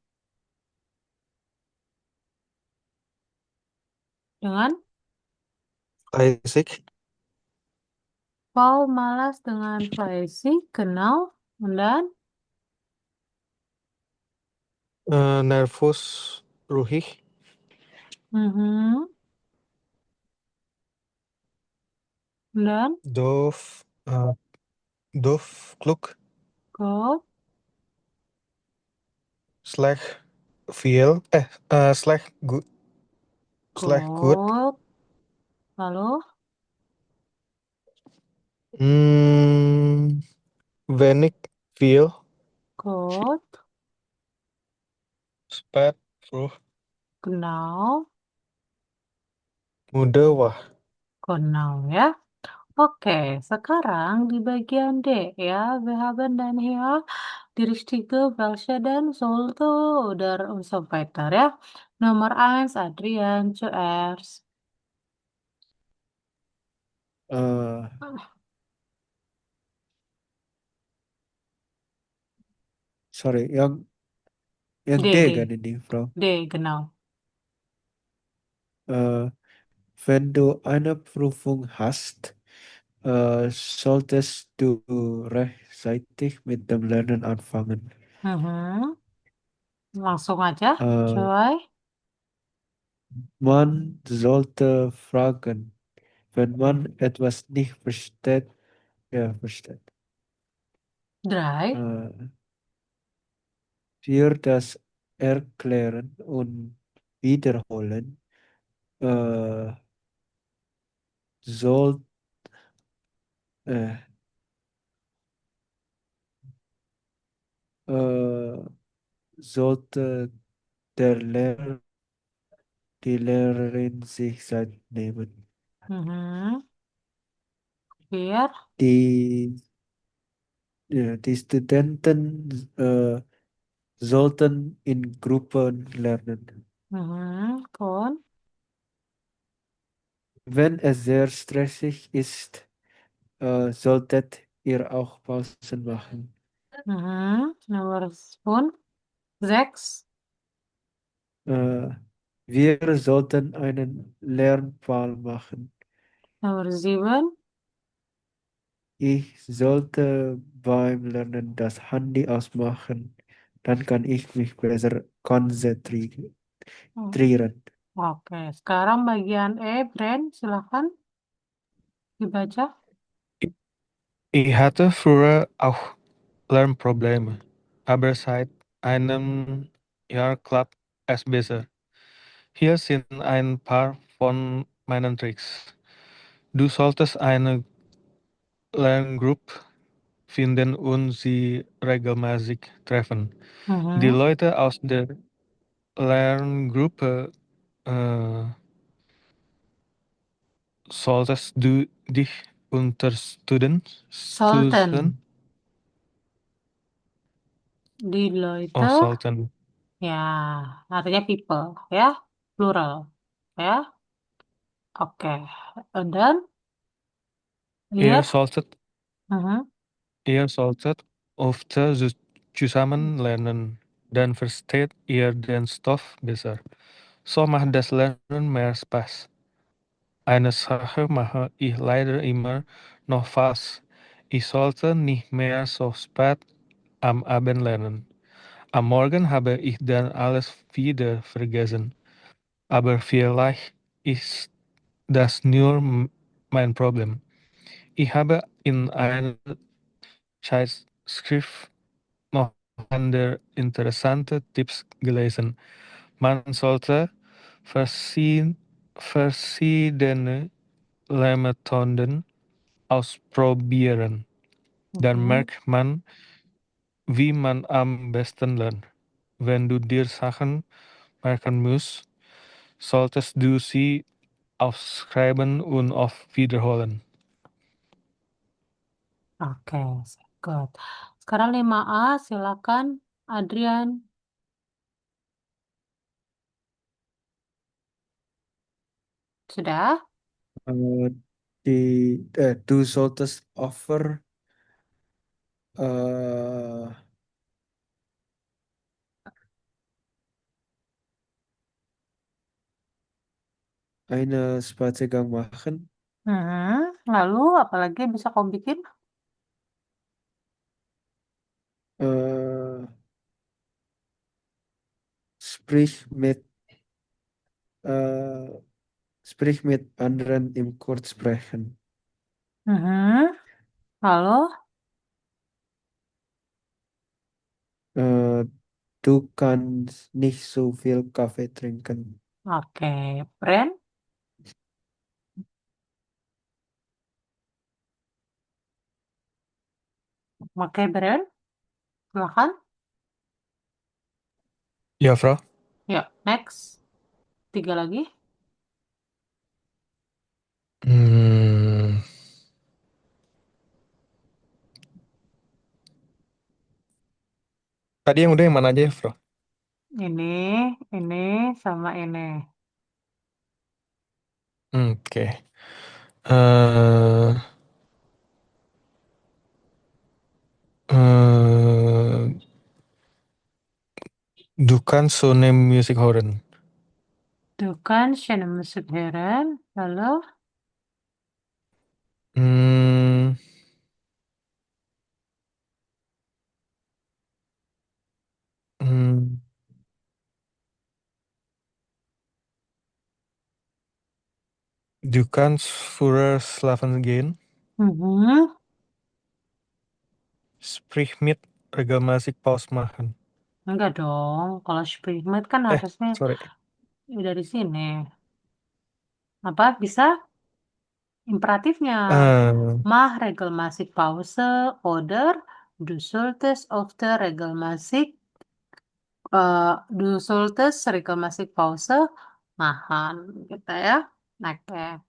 [SPEAKER 1] Dengan
[SPEAKER 3] fleißig,
[SPEAKER 1] Paul malas dengan fleißig, genau. Und dann?
[SPEAKER 3] nervös, ruhig,
[SPEAKER 1] Mhm. Und dann?
[SPEAKER 3] doof, doof, klug,
[SPEAKER 1] Gut.
[SPEAKER 3] slecht, slecht, goed, slecht, goed.
[SPEAKER 1] Gut. Lalu?
[SPEAKER 3] Hmm, wenig, veel,
[SPEAKER 1] Gut.
[SPEAKER 3] spät, vroeg,
[SPEAKER 1] Genau.
[SPEAKER 3] muda, wah.
[SPEAKER 1] Genau, ya. Oke, sekarang di bagian D ya, wir haben dan hier die richtige welche dan sollte oder und so weiter ya. Nomor 1, Adrian, zuerst.
[SPEAKER 2] Äh, sorry, yang
[SPEAKER 1] D,
[SPEAKER 2] D
[SPEAKER 1] D,
[SPEAKER 2] kan ini, Frau.
[SPEAKER 1] D, genau.
[SPEAKER 2] Äh, Wenn du eine Prüfung hast, solltest du rechtzeitig mit dem Lernen anfangen.
[SPEAKER 1] Mhm. Langsung aja,
[SPEAKER 2] Äh,
[SPEAKER 1] coy.
[SPEAKER 2] Man sollte fragen, wenn man etwas nicht versteht. Ja, versteht.
[SPEAKER 1] 3.
[SPEAKER 2] Äh, für das Erklären und Wiederholen äh, soll, äh, äh, sollte der Lehrer, die Lehrerin sich Zeit nehmen.
[SPEAKER 1] Mhm. 4.
[SPEAKER 2] Die, ja, die Studenten sollten in Gruppen lernen.
[SPEAKER 1] Mhm. Kun.
[SPEAKER 2] Wenn es sehr stressig ist, solltet ihr auch Pausen machen.
[SPEAKER 1] Mhm. Nomor 5. 6.
[SPEAKER 2] Äh, Wir sollten einen Lernplan machen.
[SPEAKER 1] Nomor 7.
[SPEAKER 2] Ich sollte beim Lernen das Handy ausmachen. Dann kann ich mich besser konzentrieren.
[SPEAKER 1] Oke, sekarang bagian E, Brand, silakan dibaca.
[SPEAKER 3] Ich hatte früher auch Lernprobleme, aber seit einem Jahr klappt es besser. Hier sind ein paar von meinen Tricks. Du solltest eine Lerngruppe finden und sie regelmäßig treffen. Die
[SPEAKER 1] Mhm.
[SPEAKER 3] Leute aus der Lerngruppe äh, solltest du dich unterstützen.
[SPEAKER 1] Sollten. Die
[SPEAKER 3] Oh,
[SPEAKER 1] Leute,
[SPEAKER 3] sollten.
[SPEAKER 1] ya, artinya people, ya, plural, ya. Oke, dan
[SPEAKER 3] Ihr
[SPEAKER 1] hier,
[SPEAKER 3] solltet,
[SPEAKER 1] mhm.
[SPEAKER 3] ihr solltet öfter zusammen lernen, dann versteht ihr den Stoff besser. So macht das Lernen mehr Spaß. Eine Sache mache ich leider immer noch falsch. Ich sollte nicht mehr so spät am Abend lernen. Am Morgen habe ich dann alles wieder vergessen. Aber vielleicht ist das nur mein Problem. Ich habe in einer Zeitschrift noch andere interessante Tipps gelesen. Man sollte verschiedene Methoden ausprobieren. Dann
[SPEAKER 1] Mhm.
[SPEAKER 3] merkt man, wie man am besten lernt. Wenn du dir Sachen merken musst, solltest du sie aufschreiben und oft wiederholen.
[SPEAKER 1] Oke, sehr good. Sekarang 5A, silakan Adrian. Sudah?
[SPEAKER 2] Äh, du solltest offer äh, eine Spaziergang machen.
[SPEAKER 1] Lalu apalagi yang bisa kamu bikin?
[SPEAKER 2] Äh, sprich mit, äh, sprich mit anderen im Kurzsprechen.
[SPEAKER 1] Lalu,
[SPEAKER 2] Äh, du kannst nicht so viel Kaffee trinken.
[SPEAKER 1] oke, Bren. Oke, Bren. Silakan.
[SPEAKER 3] Ja, Frau?
[SPEAKER 1] Yuk, next. 3 lagi.
[SPEAKER 3] Hmm, tadi yang udah yang mana aja ya, Bro?
[SPEAKER 1] Ini, sama ini.
[SPEAKER 3] Oke. Eh, eh, du kannst so eine Musik hören.
[SPEAKER 1] Tuh kan, Shannon masuk heran. Lalu,
[SPEAKER 3] Hmm, hmm, du kannst früher schlafen gehen.
[SPEAKER 1] mhm.
[SPEAKER 3] Sprich mit regelmäßig Pause machen.
[SPEAKER 1] Enggak dong. Kalau Springmate kan harusnya
[SPEAKER 3] Sorry.
[SPEAKER 1] dari sini. Apa? Bisa? Imperatifnya.
[SPEAKER 3] Eh,
[SPEAKER 1] Mach regelmäßig Pause oder du solltest öfter du solltest regelmäßig Pause machen. Gitu ya. Oke.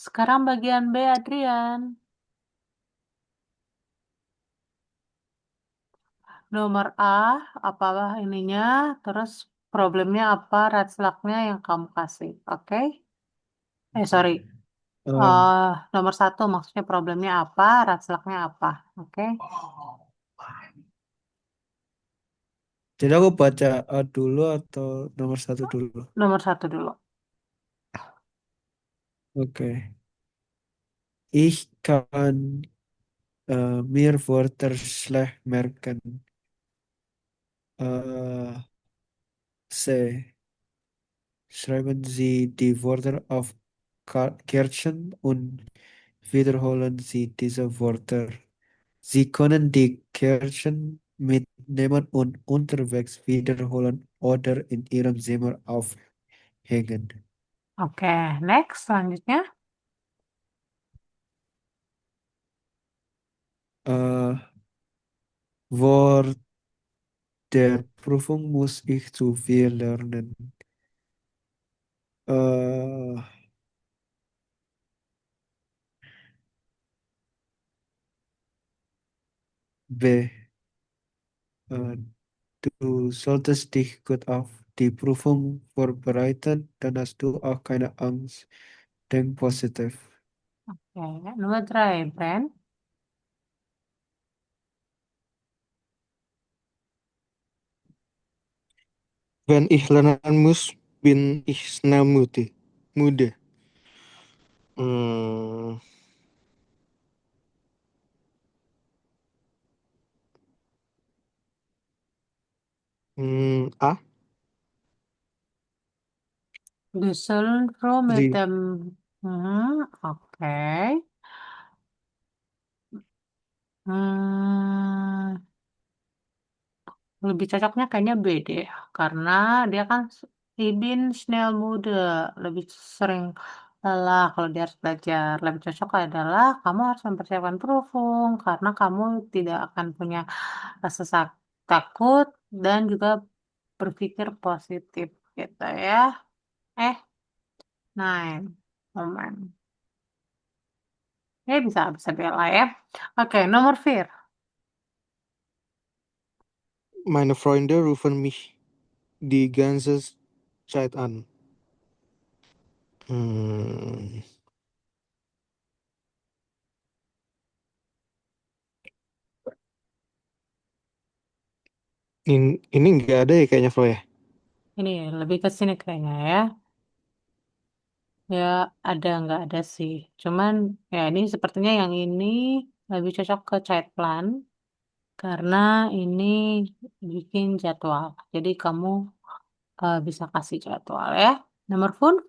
[SPEAKER 1] Sekarang bagian B, Adrian. Nomor A, apa ininya, terus problemnya apa, red flag-nya yang kamu kasih. Oke? Sorry.
[SPEAKER 2] Äh,
[SPEAKER 1] Nomor 1 maksudnya problemnya apa, red flag-nya apa. Oke?
[SPEAKER 2] jadi aku baca A dulu atau nomor 1 dulu?
[SPEAKER 1] Nomor 1 dulu.
[SPEAKER 2] Oke. Ich kann mir Wörter schlecht merken. C. Schreiben Sie die Wörter auf Kärtchen und wiederholen Sie diese Wörter. Sie können die Kärtchen mitnehmen und unterwegs wiederholen oder in Ihrem Zimmer aufhängen.
[SPEAKER 1] Oke, next selanjutnya.
[SPEAKER 2] Äh, vor der Prüfung muss ich zu viel lernen. Äh, B. Äh, du solltest dich gut auf die Prüfung vorbereiten, dann hast du auch keine Angst. Denk positiv.
[SPEAKER 1] Oke, nomor 3, Brand.
[SPEAKER 3] wenn ich lernen muss, bin ich schnell müde. Hmm, A.
[SPEAKER 1] Die sollen froh mit
[SPEAKER 3] Sie.
[SPEAKER 1] dem. Oke. Hmm, lebih cocoknya kayaknya B deh, karena dia kan Ibin Schnellmude, lebih sering lelah kalau dia harus belajar. Lebih cocok adalah kamu harus mempersiapkan Prüfung, karena kamu tidak akan punya rasa takut dan juga berpikir positif gitu ya. Eh, nine, moment. Ya bisa bela ya. Oke, nomor 4.
[SPEAKER 3] Meine Freunde rufen mich die ganze Zeit an. Hmm, ini nggak ada ya kayaknya Flo ya.
[SPEAKER 1] Ini lebih ke sini kayaknya ya. Ya, ada nggak ada sih. Cuman ya ini sepertinya yang ini lebih cocok ke chat plan karena ini bikin jadwal. Jadi kamu bisa kasih jadwal ya. Nomor phone,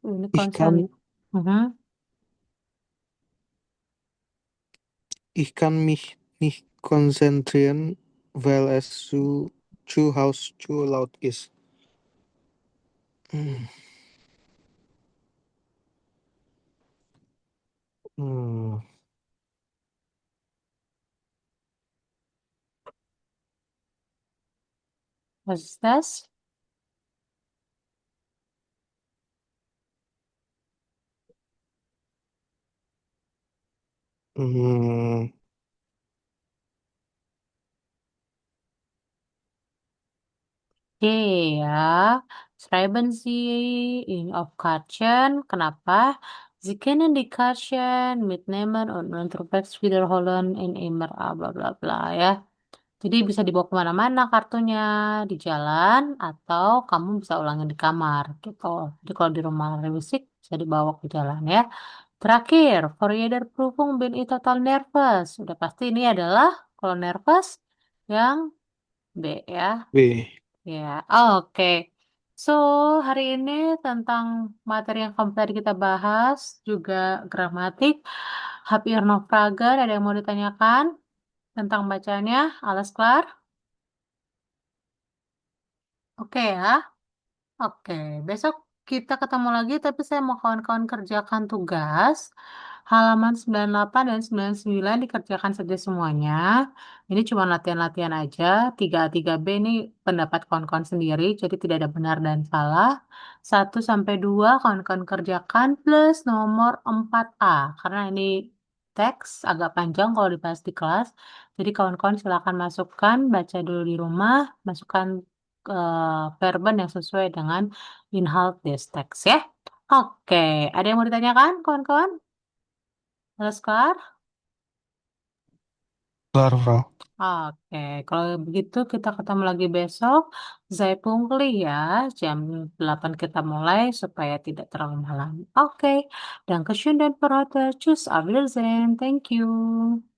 [SPEAKER 1] ini
[SPEAKER 3] Ich
[SPEAKER 1] konsen.
[SPEAKER 3] kann,
[SPEAKER 1] Mhm.
[SPEAKER 3] ich kann mich nicht konzentrieren, weil es zu Hause zu laut ist. Hmm, hmm,
[SPEAKER 1] Was ist das?
[SPEAKER 3] hmm,
[SPEAKER 1] Ja, schreiben Sie in auf Kärtchen. Kenapa? Sie können die Kärtchen mitnehmen und unterwegs wiederholen in immer bla bla bla ya. Jadi bisa dibawa kemana-mana kartunya di jalan atau kamu bisa ulangin di kamar gitu. Jadi kalau di rumah musik bisa dibawa ke jalan ya. Terakhir, Prüfung bin ich total nervös. Udah pasti ini adalah kalau nervous yang B ya.
[SPEAKER 3] B.
[SPEAKER 1] Ya, oke. So, hari ini tentang materi yang kamu tadi kita bahas, juga gramatik, Hab ihr noch Fragen? Ada yang mau ditanyakan tentang bacanya? Alles klar? Oke ya. Oke, besok kita ketemu lagi, tapi saya mau kawan-kawan kerjakan tugas. Halaman 98 dan 99 dikerjakan saja semuanya. Ini cuma latihan-latihan aja. 3A, 3B ini pendapat kawan-kawan sendiri, jadi tidak ada benar dan salah. 1 sampai 2 kawan-kawan kerjakan plus nomor 4A. Karena ini teks agak panjang kalau dibahas di kelas. Jadi kawan-kawan silakan masukkan, baca dulu di rumah, masukkan verben yang sesuai dengan inhalt des teks ya. Oke, ada yang mau ditanyakan kawan-kawan? Alles klar?
[SPEAKER 3] Klar, Frau.
[SPEAKER 1] Oke, kalau begitu kita ketemu lagi besok. Saya pungli ya, jam 8 kita mulai supaya tidak terlalu malam. Oke, Dankeschön dan Tschüss, auf Wiedersehen. Thank you.